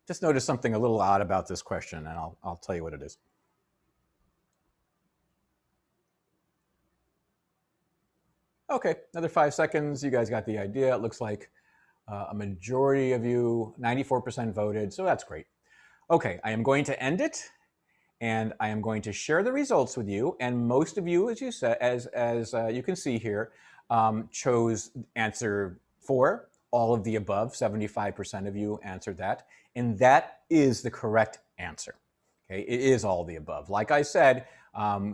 Just notice something a little odd about this question, and I'll tell you what it is. Okay, another 5 seconds. You guys got the idea. It looks like a majority of you, 94% voted, so that's great. Okay, I am going to end it, and I am going to share the results with you. And most of you, as you said, as you can see here, chose answer 4, all of the above. 75% of you answered that, and that is the correct answer. Okay, it is all the above. Like I said,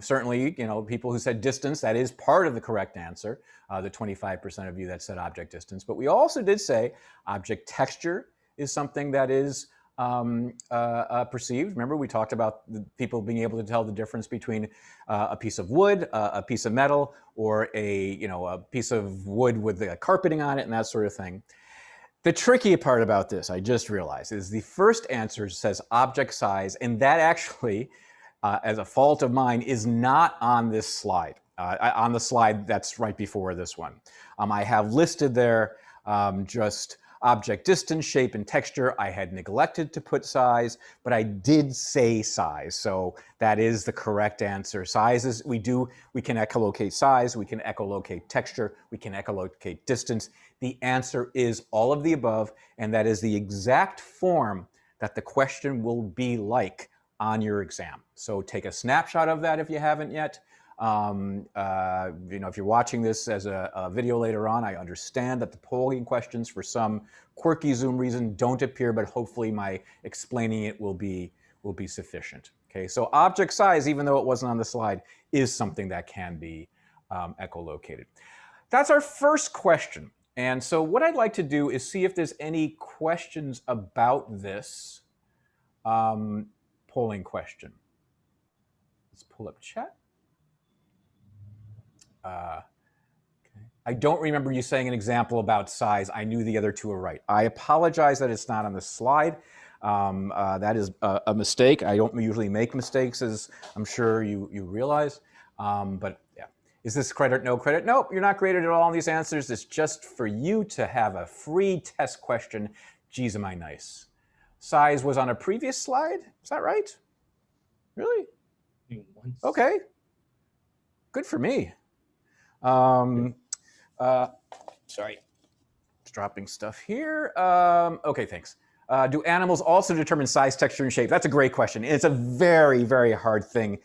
certainly, people who said distance, that is part of the correct answer, the 25% of you that said object distance. But we also did say object texture is something that is perceived. Remember, we talked about the people being able to tell the difference between a piece of wood, a piece of metal, or a piece of wood with the carpeting on it and that sort of thing. The tricky part about this, I just realized, is the first answer says object size, and that actually, as a fault of mine, is not on this slide. On the slide that's right before this one. I have listed there just object distance, shape, and texture. I had neglected to put size, but I did say size, so that is the correct answer. Sizes, we can echolocate size, we can echolocate texture, we can echolocate distance. The answer is all of the above, and that is the exact form that the question will be like on your exam. So take a snapshot of that if you haven't yet. If you're watching this as a video later on, I understand that the polling questions for some quirky Zoom reason don't appear, but hopefully my explaining it will be sufficient. Okay, so object size, even though it wasn't on the slide, is something that can be echolocated. That's our first question. And so what I'd like to do is see if there's any questions about this polling question. Let's pull up chat. Okay. I don't remember you saying an example about size. I knew the other two were right. I apologize that it's not on the slide. That is a mistake. I don't usually make mistakes, as I'm sure you realize. But yeah, is this credit, no credit? Nope, you're not graded at all on these answers. It's just for you to have a free test question. Geez, am I nice. Size was on a previous slide. Is that right? Really? Okay. Good for me. Sorry, it's dropping stuff here. Okay, thanks. Do animals also determine size, texture, and shape? That's a great question. It's a very, very hard thing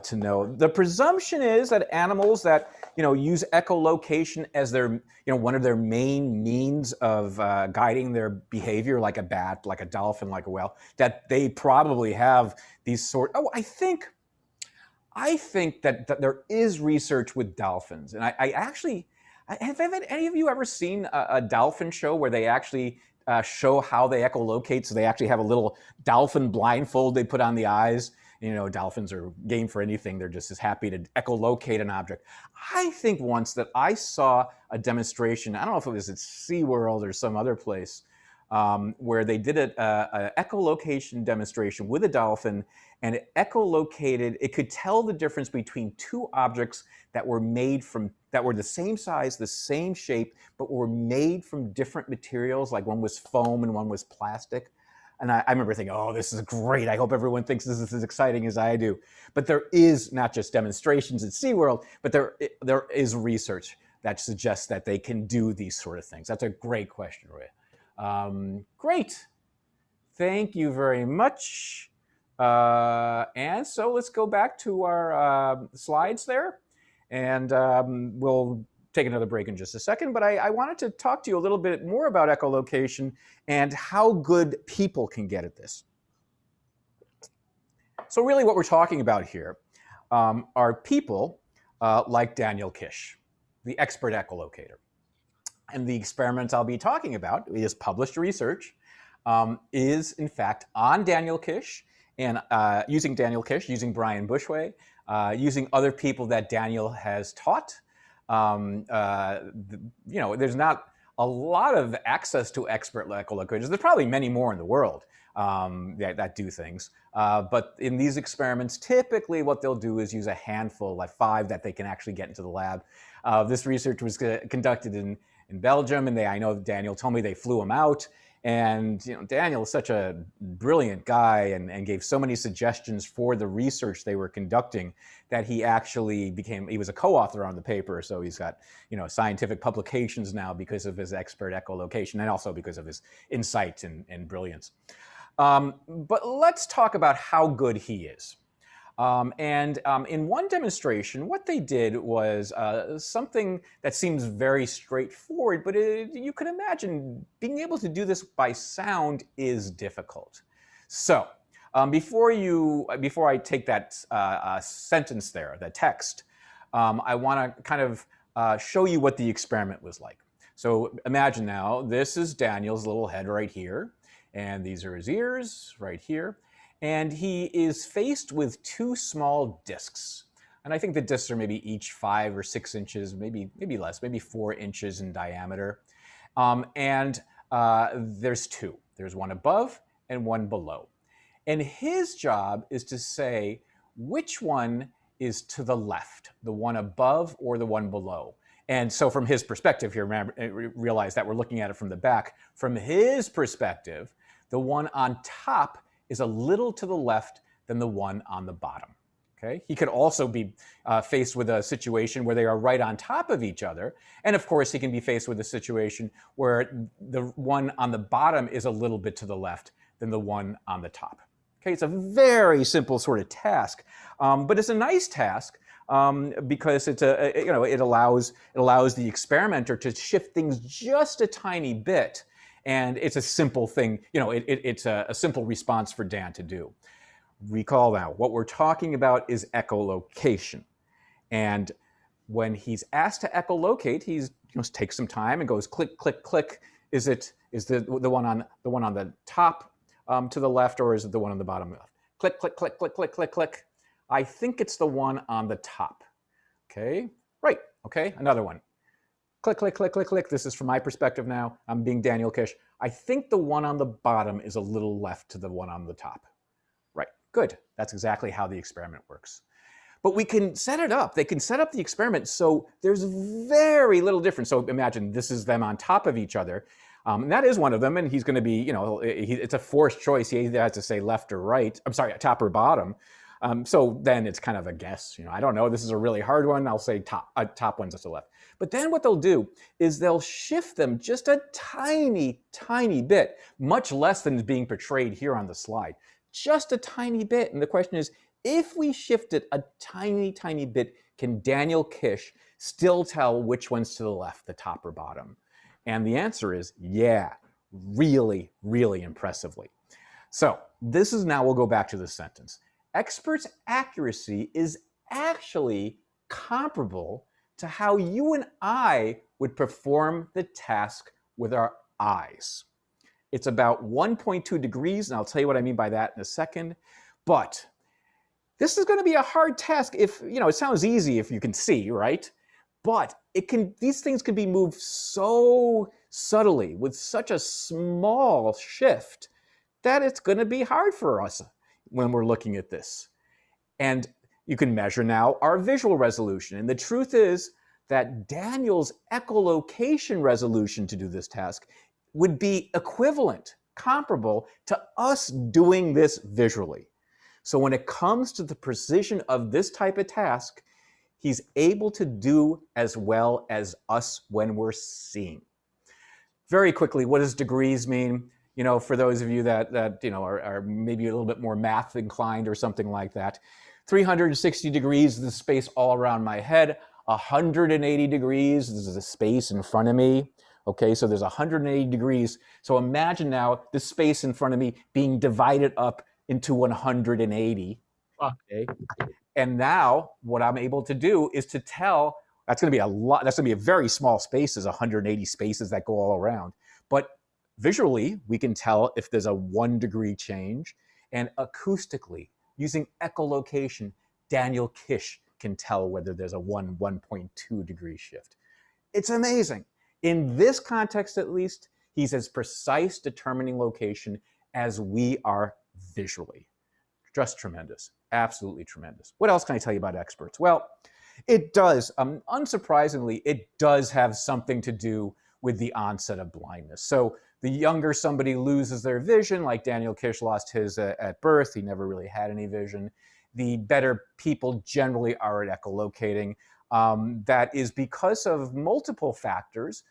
to know. The presumption is that animals that use echolocation as their one of their main means of guiding their behavior, like a bat, like a dolphin, like a whale, that they probably have these sort. Oh, I think that there is research with dolphins, and I actually have any of you ever seen a dolphin show where they actually show how they echolocate? So they actually have a little dolphin blindfold they put on the eyes. Dolphins are game for anything. They're just as happy to echolocate an object. I think once that I saw a demonstration, I don't know if it was at SeaWorld or some other place, where they did an echolocation demonstration with a dolphin, and it echolocated. It could tell the difference between two objects that were the same size, the same shape, but were made from different materials. Like one was foam and one was plastic. And I remember thinking, oh, this is great. I hope everyone thinks this is as exciting as I do. But there is not just demonstrations at SeaWorld, but there is research that suggests that they can do these sort of things. That's a great question, Roya. Great. Thank you very much. And so let's go back to our slides there. And we'll take another break in just a second. But I wanted to talk to you a little bit more about echolocation and how good people can get at this. So really what we're talking about here are people like Daniel Kish, the expert echolocator. And the experiment I'll be talking about is published research, is in fact on Daniel Kish, and using Daniel Kish, using Brian Bushway, using other people that Daniel has taught. There's not a lot of access to expert echolocators. There's probably many more in the world that do things. But in these experiments, typically what they'll do is use a handful, like 5 that they can actually get into the lab. This research was conducted in Belgium, and I know Daniel told me they flew him out. And Daniel is such a brilliant guy and gave so many suggestions for the research they were conducting that he actually he was a co-author on the paper. So he's got scientific publications now because of his expert echolocation and also because of his insight and brilliance. But let's talk about how good he is. In one demonstration, what they did was something that seems very straightforward, but you can imagine being able to do this by sound is difficult. So before I take that sentence there, the text, I want to kind of show you what the experiment was like. So imagine now, this is Daniel's little head right here, and these are his ears right here. And he is faced with 2 small discs. And I think the discs are maybe each 5 or 6 inches, maybe less, maybe 4 inches in diameter. There's 2. There's one above and one below. And his job is to say which one is to the left, the one above or the one below. And so from his perspective here, realize that we're looking at it from the back. From his perspective, the one on top is a little to the left than the one on the bottom. Okay? He could also be faced with a situation where they are right on top of each other. And of course, he can be faced with a situation where the one on the bottom is a little bit to the left than the one on the top. Okay? It's a very simple sort of task, but it's a nice task because it's it allows the experimenter to shift things just a tiny bit. And it's a simple thing, it's a simple response for Dan to do. Recall now, what we're talking about is echolocation. And when he's asked to echolocate, he takes some time and goes click, click, click. Is the one on the top to the left, or is it the one on the bottom left? Click, click, click, click, click, click, click. I think it's the one on the top. Okay, right. Okay, another one. Click, click, click, click, click. This is from my perspective now. I'm being Daniel Kish. I think the one on the bottom is a little left to the one on the top. Right, good. That's exactly how the experiment works. But we can set it up. They can set up the experiment so there's very little difference. So imagine this is them on top of each other. And that is one of them, and he's going to be, it's a forced choice. He either has to say left or right. I'm sorry, top or bottom. So then it's kind of a guess. I don't know. This is a really hard one. I'll say top ones to the left. But then what they'll do is they'll shift them just a tiny, tiny bit, much less than is being portrayed here on the slide. Just a tiny bit. And the question is, if we shift it a tiny, tiny bit, can Daniel Kish still tell which one's to the left, the top or bottom? And the answer is yeah, really, really impressively. So this is now, we'll go back to the sentence. Experts' accuracy is actually comparable to how you and I would perform the task with our eyes. It's about 1.2 degrees, and I'll tell you what I mean by that in a second. But this is going to be a hard task if, it sounds easy if you can see, right? But these things can be moved so subtly with such a small shift that it's going to be hard for us when we're looking at this. And you can measure now our visual resolution. And the truth is that Daniel's echolocation resolution to do this task would be equivalent, comparable to us doing this visually. So when it comes to the precision of this type of task, he's able to do as well as us when we're seeing. Very quickly, what does degrees mean? For those of you that are maybe a little bit more math inclined or something like that, 360 degrees is the space all around my head. 180 degrees is the space in front of me. Okay, so there's 180 degrees. So imagine now the space in front of me being divided up into 180. Okay, and now what I'm able to do is to tell. That's going to be a lot. That's going to be a very small spaces, 180 spaces that go all around. But visually, we can tell if there's a 1 degree change, and acoustically, using echolocation, Daniel Kish can tell whether there's a 1.2 degree shift. It's amazing. In this context, at least, he's as precise determining location as we are visually. Just tremendous. Absolutely tremendous. What else can I tell you about experts? Well, it does, unsurprisingly, it does have something to do with the onset of blindness. So the younger somebody loses their vision, like Daniel Kish lost his at birth, he never really had any vision, the better people generally are at echolocating. That is because of multiple factors.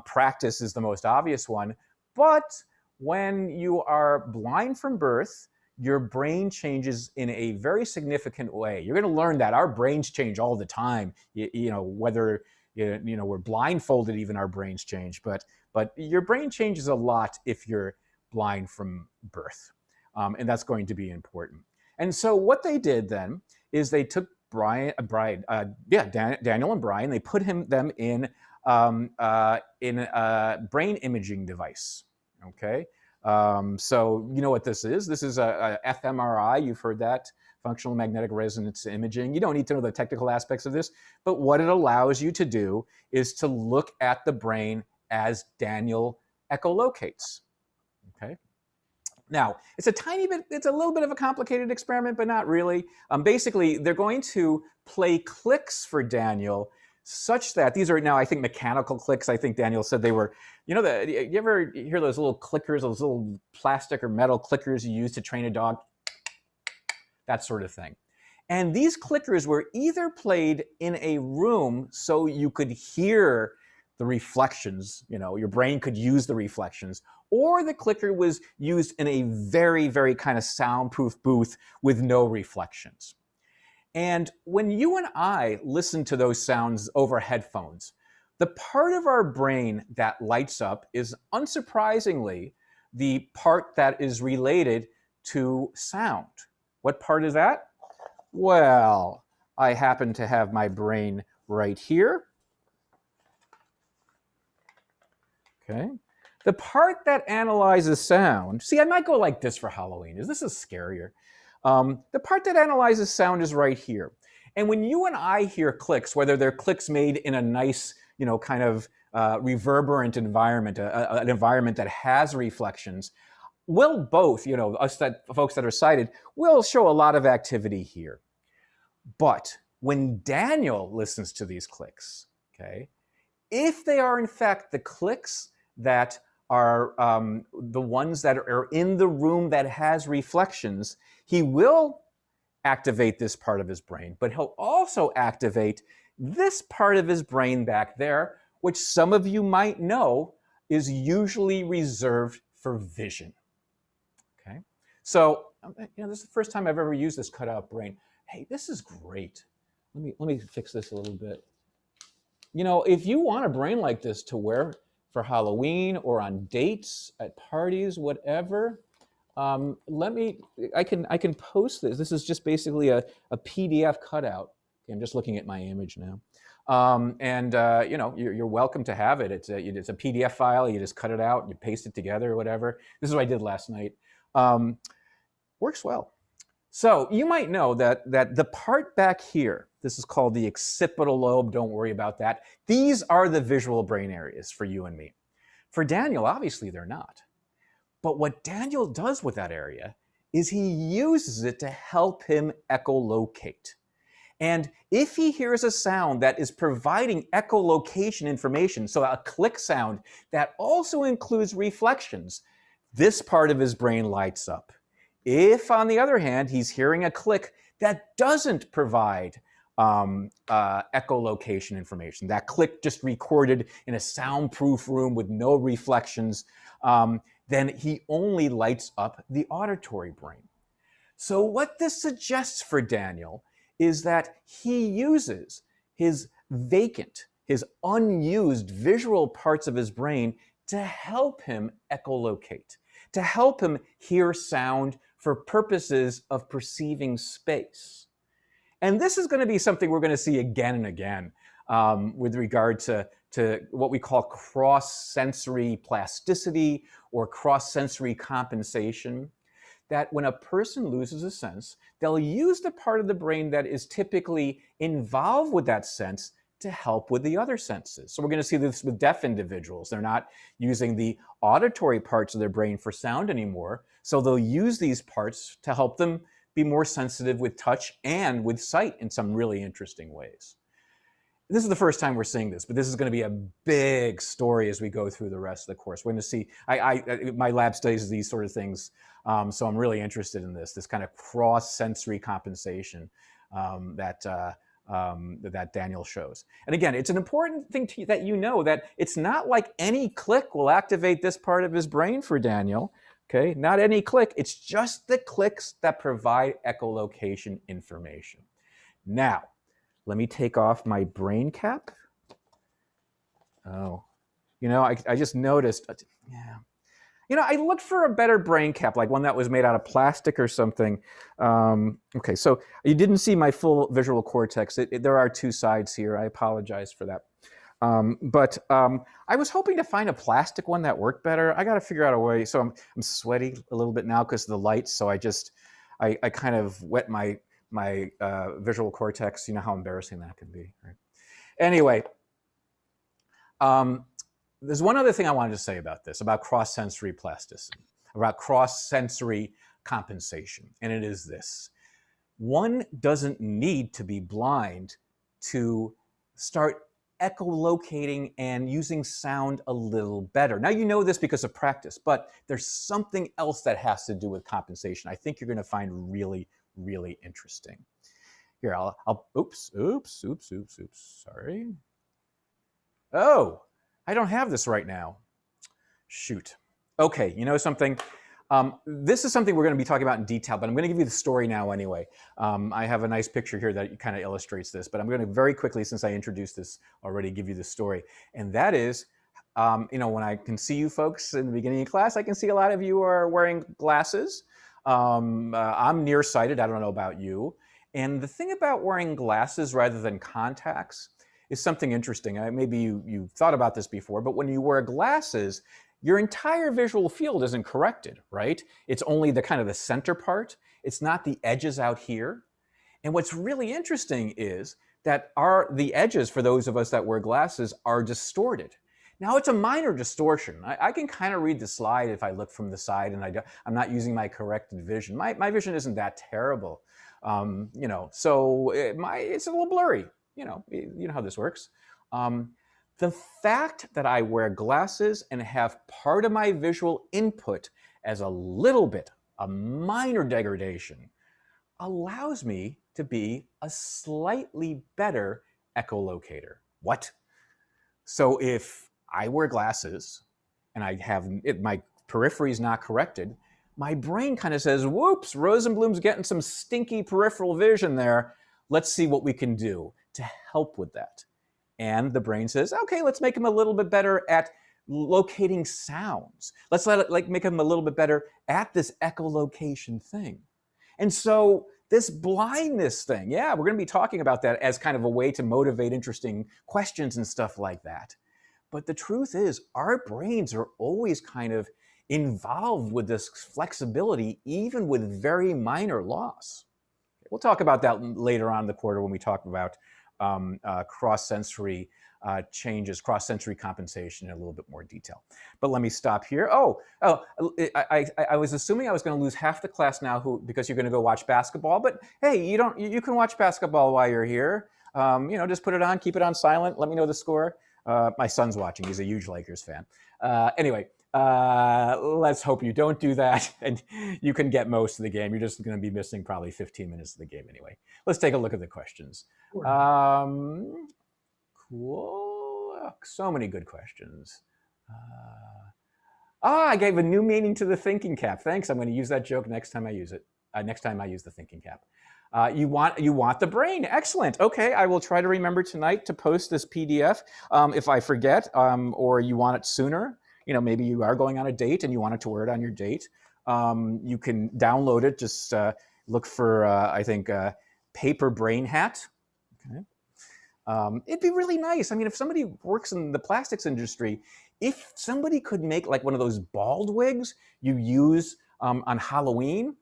Practice is the most obvious one, but when you are blind from birth, your brain changes in a very significant way. You're going to learn that our brains change all the time. Whether we're blindfolded, even our brains change. But your brain changes a lot if you're blind from birth, and that's going to be important. And so what they did then is they took Daniel and Brian. They put them in a brain imaging device. Okay. So you know what this is. This is a fMRI. You've heard that, functional magnetic resonance imaging. You don't need to know the technical aspects of this, but what it allows you to do is to look at the brain as Daniel echolocates. Okay. Now, it's a little bit of a complicated experiment, but not really. Basically, they're going to play clicks for Daniel such that these are now, I think, mechanical clicks. I think Daniel said they were, you ever hear those little clickers, those little plastic or metal clickers you use to train a dog? That sort of thing. And these clickers were either played in a room so you could hear the reflections, your brain could use the reflections, or the clicker was used in a very, very kind of soundproof booth with no reflections. And when you and I listen to those sounds over headphones, the part of our brain that lights up is, unsurprisingly, the part that is related to sound. What part is that? Well, I happen to have my brain right here. Okay. The part that analyzes sound, see, I might go like this for Halloween. This is scarier. The part that analyzes sound is right here. And when you and I hear clicks, whether they're clicks made in a nice, kind of reverberant environment, an environment that has reflections, we'll both, folks that are sighted, will show a lot of activity here. But when Daniel listens to these clicks, okay, if they are in fact the clicks that are the ones that are in the room that has reflections, he will activate this part of his brain, but he'll also activate this part of his brain back there, which some of you might know is usually reserved for vision. Okay, so this is the first time I've ever used this cutout brain. Hey, this is great. Let me fix this a little bit. If you want a brain like this to wear for Halloween or on dates, at parties, whatever, I can post this. This is just basically a PDF cutout. Okay, I'm just looking at my image now. You're welcome to have it. It's a PDF file. You just cut it out, you paste it together or whatever. This is what I did last night. Works well. So you might know that the part back here, this is called the occipital lobe. Don't worry about that. These are the visual brain areas for you and me. For Daniel, obviously they're not. But what Daniel does with that area is he uses it to help him echolocate. And if he hears a sound that is providing echolocation information, so a click sound that also includes reflections, this part of his brain lights up. If, on the other hand, he's hearing a click that doesn't provide echolocation information, that click just recorded in a soundproof room with no reflections, then he only lights up the auditory brain. So what this suggests for Daniel is that he uses his vacant, his unused visual parts of his brain to help him echolocate, to help him hear sound for purposes of perceiving space. And this is going to be something we're going to see again and again with regard to what we call cross-sensory plasticity or cross-sensory compensation. That when a person loses a sense, they'll use the part of the brain that is typically involved with that sense to help with the other senses. So we're going to see this with deaf individuals. They're not using the auditory parts of their brain for sound anymore, so they'll use these parts to help them be more sensitive with touch and with sight in some really interesting ways. This is the first time we're seeing this, but this is going to be a big story as we go through the rest of the course. We're going to see, my lab studies these sort of things, so I'm really interested in this kind of cross-sensory compensation that Daniel shows. And again, it's an important thing that you know that it's not like any click will activate this part of his brain for Daniel. Okay, not any click, it's just the clicks that provide echolocation information. Now, let me take off my brain cap. Oh, I just noticed, yeah. I looked for a better brain cap, like one that was made out of plastic or something. Okay, so you didn't see my full visual cortex. There are two sides here. I apologize for that. But I was hoping to find a plastic one that worked better. I got to figure out a way. So I'm sweaty a little bit now because of the lights. So I kind of wet my visual cortex. You know how embarrassing that can be, right? Anyway, there's one other thing I wanted to say about this, about cross-sensory plasticity, about cross-sensory compensation, and it is this. One doesn't need to be blind to start echolocating and using sound a little better. Now you know this because of practice, but there's something else that has to do with compensation I think you're going to find really, really interesting. Here, oops, sorry. Oh, I don't have this right now. Shoot. Okay, you know something? This is something we're going to be talking about in detail, but I'm going to give you the story now anyway. I have a nice picture here that kind of illustrates this, but I'm going to very quickly, since I introduced this already, give you the story. And that is, when I can see you folks in the beginning of class, I can see a lot of you are wearing glasses. I'm nearsighted. I don't know about you. And the thing about wearing glasses rather than contacts is something interesting. Maybe you thought about this before, but when you wear glasses, your entire visual field isn't corrected, right? It's only the kind of the center part. It's not the edges out here. And what's really interesting is that the edges for those of us that wear glasses are distorted. Now it's a minor distortion. I can kind of read the slide if I look from the side and I'm not using my corrected vision. My vision isn't that terrible, so it's a little blurry. You know how this works. The fact that I wear glasses and have part of my visual input as a little bit, a minor degradation, allows me to be a slightly better echolocator. What? So if I wear glasses and I have my periphery is not corrected, my brain kind of says, whoops, Rosenblum's getting some stinky peripheral vision there. Let's see what we can do to help with that. And the brain says, okay, let's make him a little bit better at locating sounds. Let's make him a little bit better at this echolocation thing. And so this blindness thing, yeah, we're going to be talking about that as kind of a way to motivate interesting questions and stuff like that. But the truth is, our brains are always kind of involved with this flexibility, even with very minor loss. We'll talk about that later on in the quarter when we talk about cross-sensory changes, cross-sensory compensation in a little bit more detail. But let me stop here. I was assuming I was going to lose half the class now because you're going to go watch basketball. But hey, you can watch basketball while you're here. Just put it on, keep it on silent. Let me know the score. My son's watching. He's a huge Lakers fan. Anyway, let's hope you don't do that and you can get most of the game. You're just going to be missing probably 15 minutes of the game anyway. Let's take a look at the questions. Cool. So many good questions. I gave a new meaning to the thinking cap. Thanks. I'm going to use that joke next time I use it. Next time I use the thinking cap. You want the brain. Excellent. Okay, I will try to remember tonight to post this PDF. If I forget or you want it sooner, maybe you are going on a date and you want it to wear it on your date. You can download it. Just look for, I think, paper brain hat. Okay. It'd be really nice. I mean, if somebody works in the plastics industry, if somebody could make like one of those bald wigs you use on Halloween,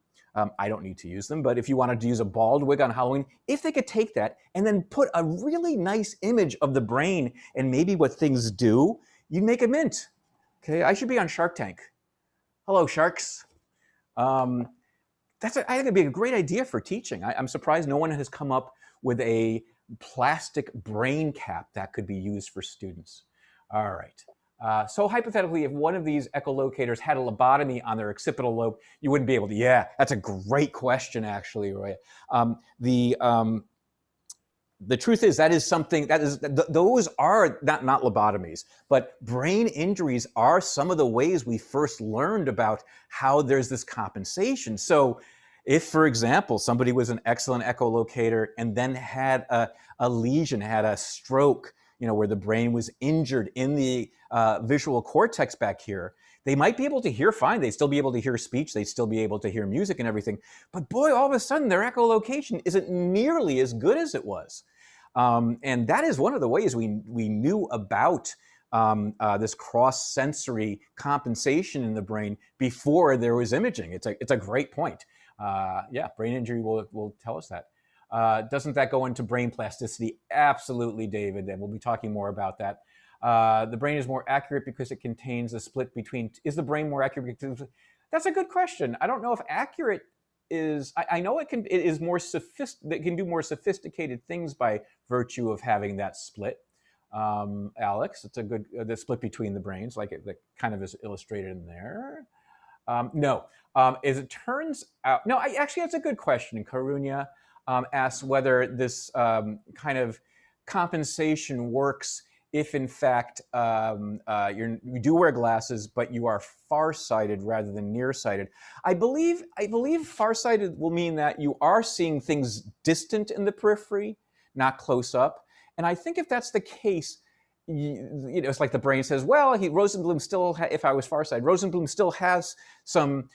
I don't need to use them, but if you wanted to use a bald wig on Halloween, if they could take that and then put a really nice image of the brain and maybe what things do, you'd make a mint. Okay, I should be on Shark Tank. Hello, sharks. I think it'd be a great idea for teaching. I'm surprised no one has come up with a plastic brain cap that could be used for students. All right. So hypothetically, if one of these echolocators had a lobotomy on their occipital lobe, you wouldn't be able to. Yeah, that's a great question, actually, Roy. The truth is those are not lobotomies, but brain injuries are some of the ways we first learned about how there's this compensation. So if, for example, somebody was an excellent echolocator and then had a lesion, had a stroke, where the brain was injured in the visual cortex back here, they might be able to hear fine. They'd still be able to hear speech. They'd still be able to hear music and everything. But boy, all of a sudden, their echolocation isn't nearly as good as it was. And that is one of the ways we knew about this cross-sensory compensation in the brain before there was imaging. It's a great point. Yeah, brain injury will tell us that. Doesn't that go into brain plasticity? Absolutely, David, and we'll be talking more about that. The brain is more accurate because it contains a split between, is the brain more accurate? That's a good question. I don't know if accurate is, I know it is more it can do more sophisticated things by virtue of having that split. Alex, it's a good, the split between the brains, like it kind of is illustrated in there. No, as it turns out, no, actually, that's a good question. Karunya asks whether this kind of compensation works if, in fact, you do wear glasses, but you are farsighted rather than nearsighted. I believe farsighted will mean that you are seeing things distant in the periphery, not close up. And I think if that's the case, it's like the brain says, well, Rosenblum still, if I was farsighted, Rosenblum still has some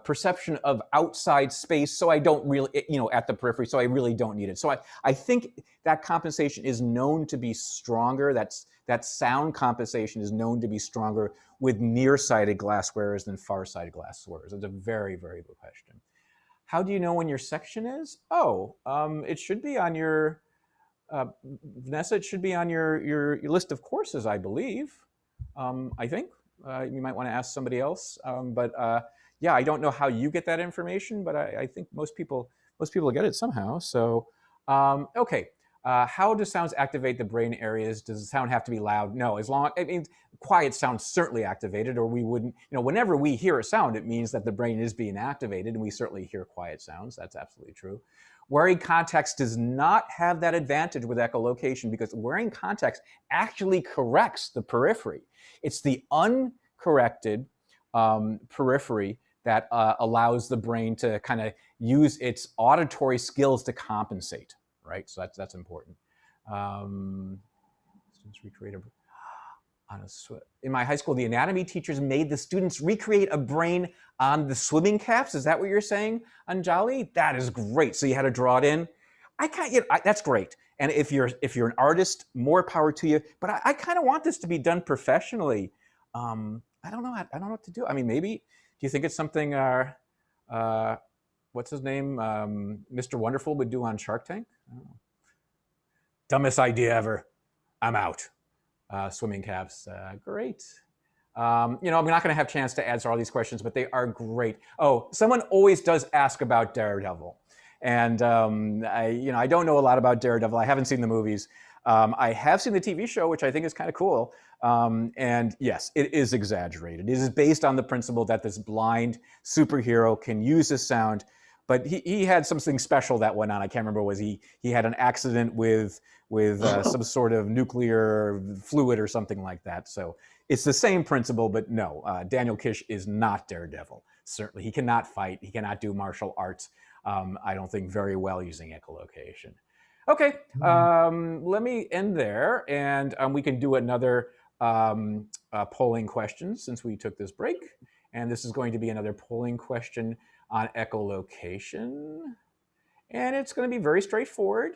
perception of outside space, so I don't really, at the periphery, so I really don't need it. So I think that compensation is known to be stronger. That sound compensation is known to be stronger with nearsighted glass wearers than farsighted glass wearers. It's a very, very good question. How do you know when your section is? It should be on your, Vanessa, it should be on your list of courses, I believe. I think you might want to ask somebody else. Yeah, I don't know how you get that information, but I think most people get it somehow. So, okay. How do sounds activate the brain areas? Does the sound have to be loud? No, as long, I mean, quiet sounds certainly activated, or we wouldn't, whenever we hear a sound, it means that the brain is being activated, and we certainly hear quiet sounds. That's absolutely true. Wearing contacts does not have that advantage with echolocation because wearing contacts actually corrects the periphery. It's the uncorrected periphery that allows the brain to kind of use its auditory skills to compensate, right? So that's important. Students recreate on in my high school, the anatomy teachers made the students recreate a brain on the swimming caps. Is that what you're saying, Anjali? That is great. So you had to draw it in. I can't. That's great. And if you're an artist, more power to you. But I kind of want this to be done professionally. I don't know. I don't know what to do. I mean, maybe. Do you think it's something? What's his name? Mr. Wonderful would do on Shark Tank? I don't know. Dumbest idea ever. I'm out. Swimming caps, great. I'm not going to have a chance to answer all these questions, but they are great. Oh, someone always does ask about Daredevil. And I don't know a lot about Daredevil. I haven't seen the movies. I have seen the TV show, which I think is kind of cool. And yes, it is exaggerated. It is based on the principle that this blind superhero can use his sound, but he had something special that went on. I can't remember. Was he had an accident with some sort of nuclear fluid or something like that. So it's the same principle, but no, Daniel Kish is not Daredevil. Certainly, he cannot fight. He cannot do martial arts. I don't think very well using echolocation. Okay, let me end there, and we can do another polling question since we took this break. And this is going to be another polling question on echolocation. And it's going to be very straightforward.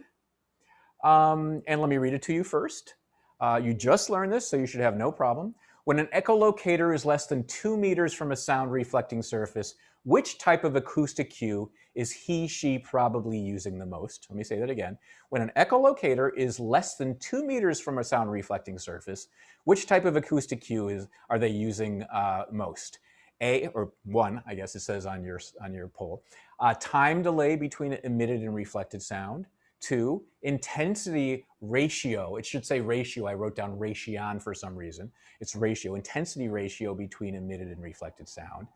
And let me read it to you first. You just learned this, so you should have no problem. When an echolocator is less than 2 meters from a sound reflecting surface, which type of acoustic cue is he, she probably using the most? Let me say that again. When an echolocator is less than 2 meters from a sound reflecting surface, which type of acoustic cue are they using most? A, or one, I guess it says on your poll. Time delay between emitted and reflected sound. 2, intensity ratio. It should say ratio. I wrote down ration for some reason. It's ratio, intensity ratio between emitted and reflected sound.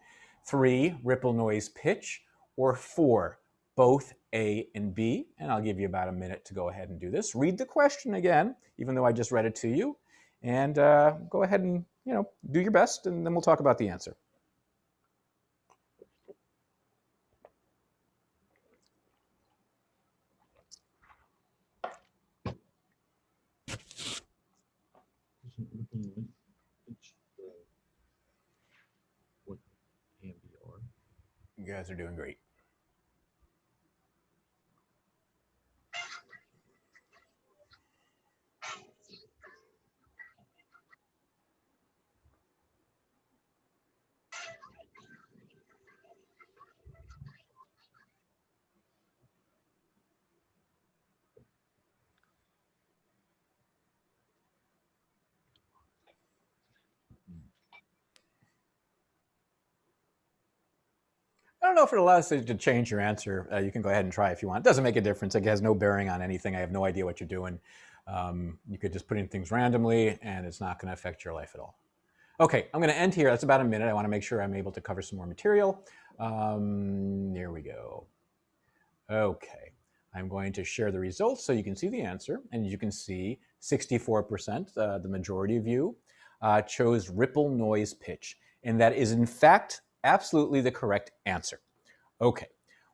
3, ripple noise pitch. Or 4, both A and B. And I'll give you about a minute to go ahead and do this. Read the question again, even though I just read it to you. And go ahead and do your best, and then we'll talk about the answer. You guys are doing great. I don't know if it allows you to change your answer. You can go ahead and try if you want. It doesn't make a difference. It has no bearing on anything. I have no idea what you're doing. You could just put in things randomly, and it's not going to affect your life at all. Okay, I'm going to end here. That's about a minute. I want to make sure I'm able to cover some more material. Here we go. Okay, I'm going to share the results so you can see the answer. And you can see 64%, the majority of you, chose ripple noise pitch. And that is, in fact, absolutely the correct answer. Okay,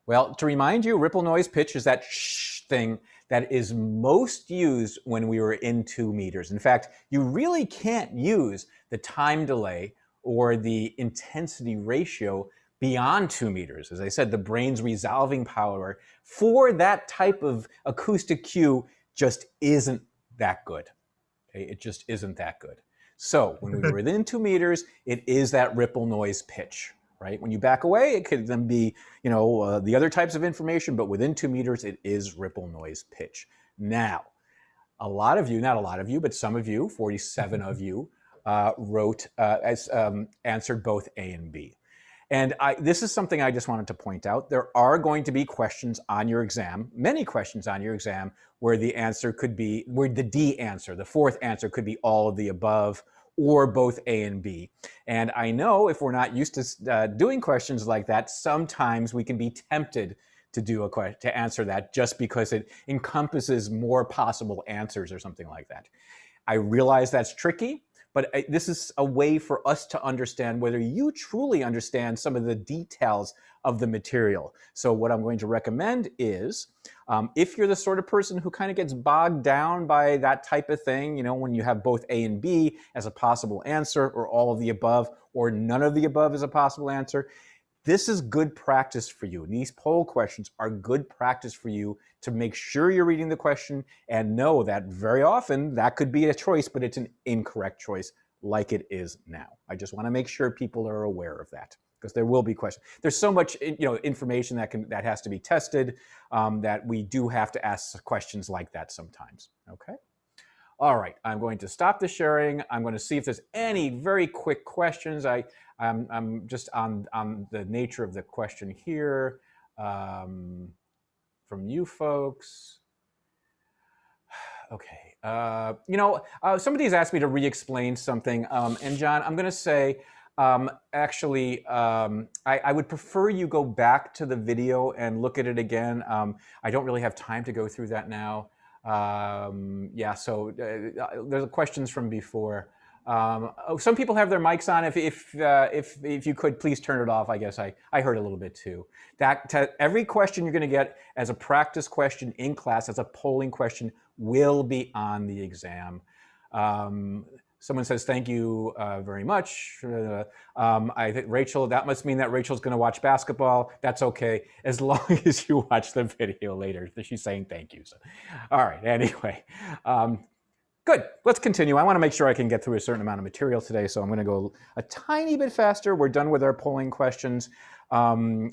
well, to remind you, ripple noise pitch is that shh thing that is most used when we were in 2 meters. In fact, you really can't use the time delay or the intensity ratio beyond 2 meters. As I said, the brain's resolving power for that type of acoustic cue just isn't that good. Okay? It just isn't that good. So when we were within 2 meters, it is that ripple noise pitch. Right? When you back away, it could then be, the other types of information, but within 2 meters, it is ripple noise pitch. Now, a lot of you, not a lot of you, but some of you, 47 of you, answered both A and B. And this is something I just wanted to point out. There are going to be questions on your exam, many questions on your exam, where the answer could be, where the D answer, the fourth answer could be all of the above or both A and B. And I know if we're not used to doing questions like that, sometimes we can be tempted to do to answer that just because it encompasses more possible answers or something like that. I realize that's tricky, but this is a way for us to understand whether you truly understand some of the details of the material. So what I'm going to recommend is, if you're the sort of person who kind of gets bogged down by that type of thing, you know, when you have both A and B as a possible answer, or all of the above, or none of the above as a possible answer, this is good practice for you. And these poll questions are good practice for you to make sure you're reading the question and know that very often that could be a choice, but it's an incorrect choice like it is now. I just want to make sure people are aware of that because there will be questions. There's so much information that has to be tested that we do have to ask questions like that sometimes. Okay. All right, I'm going to stop the sharing. I'm going to see if there's any very quick questions. I'm just on the nature of the question here from you folks. Okay, somebody's asked me to re-explain something, and John, I'm going to say, actually, I would prefer you go back to the video and look at it again. I don't really have time to go through that now. Yeah, so there's questions from before. Some people have their mics on. If you could please turn it off, I guess I heard a little bit too. Every question you're going to get as a practice question in class, as a polling question, will be on the exam. Someone says, thank you very much. I think Rachel, that must mean that Rachel's going to watch basketball. That's okay, as long as you watch the video later. She's saying thank you. So, all right, anyway. Good, let's continue. I want to make sure I can get through a certain amount of material today, so I'm going to go a tiny bit faster. We're done with our polling questions. I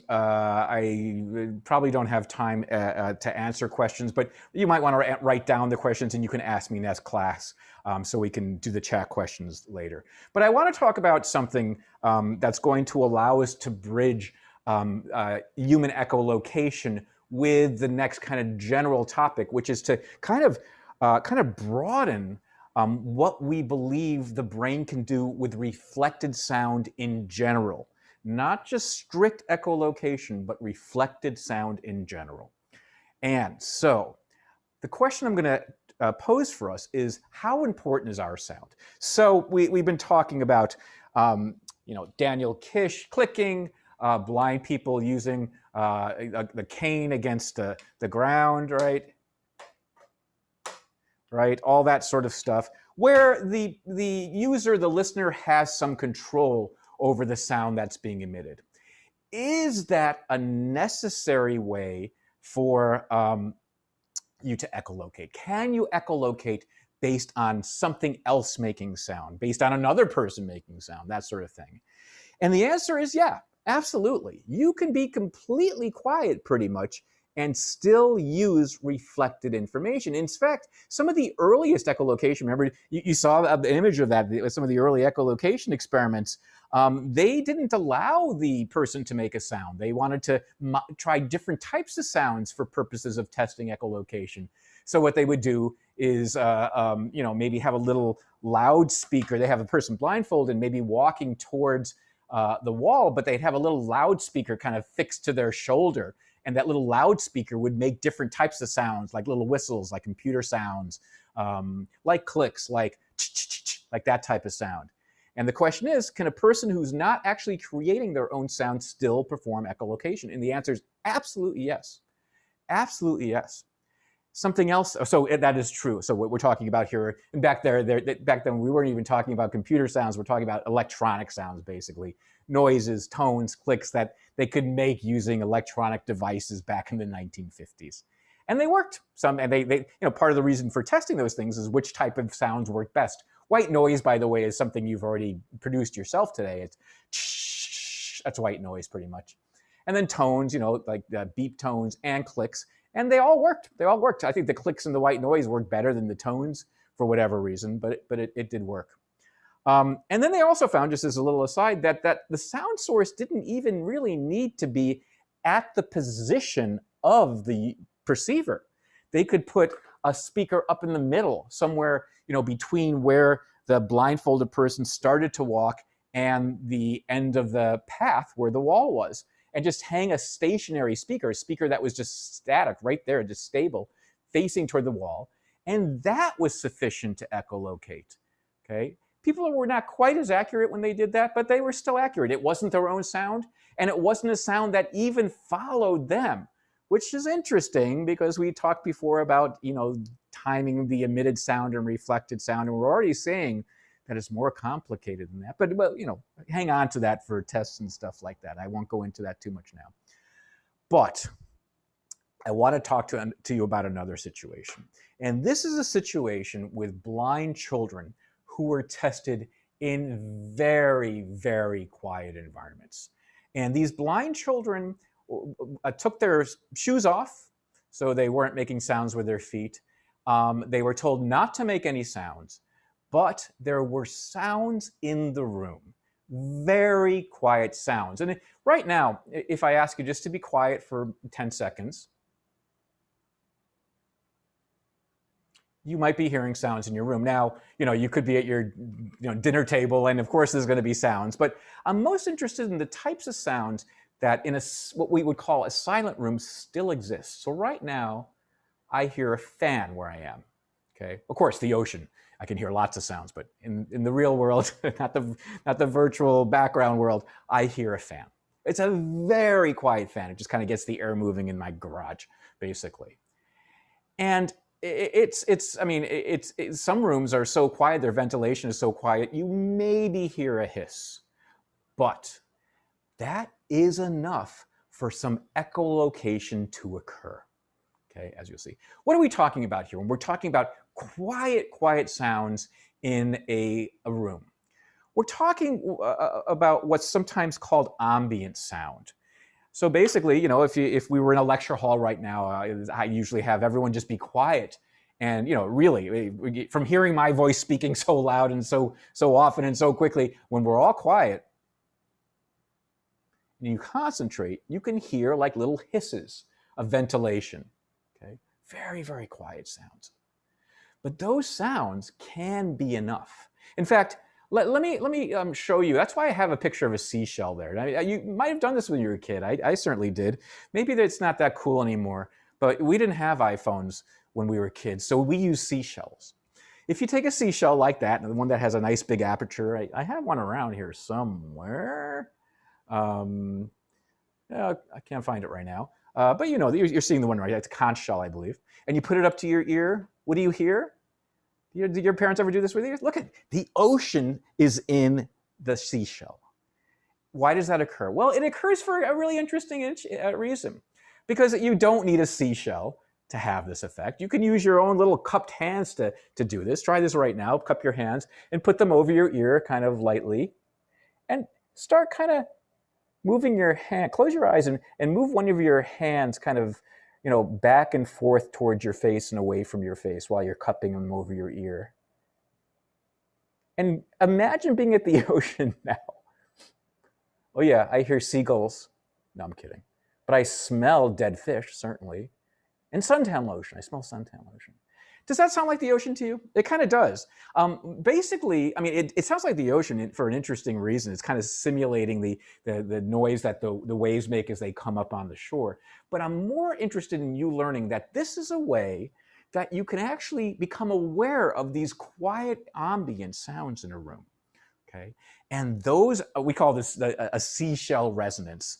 probably don't have time to answer questions, but you might want to write down the questions and you can ask me next class so we can do the chat questions later. But I want to talk about something that's going to allow us to bridge human echolocation with the next kind of general topic, which is to kind of broaden what we believe the brain can do with reflected sound in general. Not just strict echolocation, but reflected sound in general. And so the question I'm going to pose for us is, how important is our sound? So we've been talking about Daniel Kish clicking, blind people using the cane against the ground, right? All that sort of stuff, where the user, the listener, has some control over the sound that's being emitted. Is that a necessary way for you to echolocate? Can you echolocate based on something else making sound, based on another person making sound, that sort of thing? And the answer is yeah, absolutely. You can be completely quiet pretty much and still use reflected information. In fact, some of the earliest echolocation, remember you saw the image of that, some of the early echolocation experiments, they didn't allow the person to make a sound. They wanted to try different types of sounds for purposes of testing echolocation. So what they would do is, maybe have a little loudspeaker. They have a person blindfolded, maybe walking towards the wall, but they'd have a little loudspeaker kind of fixed to their shoulder. And that little loudspeaker would make different types of sounds, like little whistles, like computer sounds, like clicks, like that type of sound. And the question is, can a person who's not actually creating their own sound still perform echolocation? And the answer is absolutely yes. Absolutely yes. Something else, so that is true. So what we're talking about here, and back then we weren't even talking about computer sounds, we're talking about electronic sounds, basically. Noises, tones, clicks that they could make using electronic devices back in the 1950s. And they worked. Part of the reason for testing those things is which type of sounds work best. White noise, by the way, is something you've already produced yourself today. It's that's white noise pretty much. And then tones, like beep tones and clicks. And they all worked. They all worked. I think the clicks and the white noise worked better than the tones for whatever reason, but it did work. And then they also found, just as a little aside, that the sound source didn't even really need to be at the position of the perceiver. They could put a speaker up in the middle, somewhere, between where the blindfolded person started to walk and the end of the path where the wall was, and just hang a stationary speaker, a speaker that was just static right there, just stable, facing toward the wall. And that was sufficient to echolocate. Okay? People were not quite as accurate when they did that, but they were still accurate. It wasn't their own sound, and it wasn't a sound that even followed them, which is interesting because we talked before about, timing the emitted sound and reflected sound, and we're already saying that it's more complicated than that. But, well, hang on to that for tests and stuff like that. I won't go into that too much now. But I want to talk to you about another situation. And this is a situation with blind children who were tested in very, very quiet environments. And these blind children took their shoes off, so they weren't making sounds with their feet. They were told not to make any sounds, but there were sounds in the room, very quiet sounds. And right now, if I ask you just to be quiet for 10 seconds, you might be hearing sounds in your room. Now, you could be at your dinner table, and of course there's going to be sounds, but I'm most interested in the types of sounds that in what we would call a silent room still exists. So right now, I hear a fan where I am. Okay, of course, the ocean, I can hear lots of sounds, but in the real world, not the virtual background world, I hear a fan. It's a very quiet fan. It just kind of gets the air moving in my garage, basically. And some rooms are so quiet, their ventilation is so quiet, you maybe hear a hiss. But that is enough for some echolocation to occur. Okay, as you'll see. What are we talking about here when we're talking about quiet sounds in a room? We're talking about what's sometimes called ambient sound. So basically, if we were in a lecture hall right now, I usually have everyone just be quiet. And, really, from hearing my voice speaking so loud and so often and so quickly, when we're all quiet, and you concentrate, you can hear like little hisses of ventilation. Okay, very, very quiet sounds. But those sounds can be enough. In fact, let me show you. That's why I have a picture of a seashell there. You might have done this when you were a kid. I certainly did. Maybe it's not that cool anymore, but we didn't have iPhones when we were kids, so we use seashells. If you take a seashell like that, and one that has a nice big aperture, I have one around here somewhere. I can't find it right now. But you're seeing the one right. It's a conch shell, I believe. And you put it up to your ear. What do you hear? Did your parents ever do this with you? Look, the ocean is in the seashell. Why does that occur? Well, it occurs for a really interesting reason. Because you don't need a seashell to have this effect. You can use your own little cupped hands to do this. Try this right now. Cup your hands and put them over your ear kind of lightly. And start kind of moving your hand. Close your eyes and move one of your hands kind of back and forth towards your face and away from your face while you're cupping them over your ear. And imagine being at the ocean now. Oh yeah, I hear seagulls. No, I'm kidding. But I smell dead fish, certainly. And suntan lotion. I smell suntan lotion. Does that sound like the ocean to you? It kind of does. Basically, it sounds like the ocean for an interesting reason. It's kind of simulating the noise that the waves make as they come up on the shore. But I'm more interested in you learning that this is a way that you can actually become aware of these quiet ambient sounds in a room. Okay, and those, we call this a seashell resonance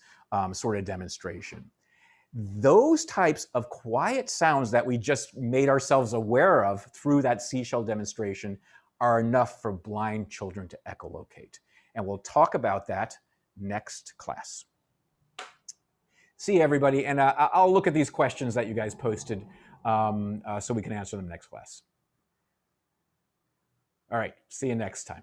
sort of demonstration. Those types of quiet sounds that we just made ourselves aware of through that seashell demonstration are enough for blind children to echolocate. And we'll talk about that next class. See you, everybody. And I'll look at these questions that you guys posted so we can answer them next class. All right, see you next time.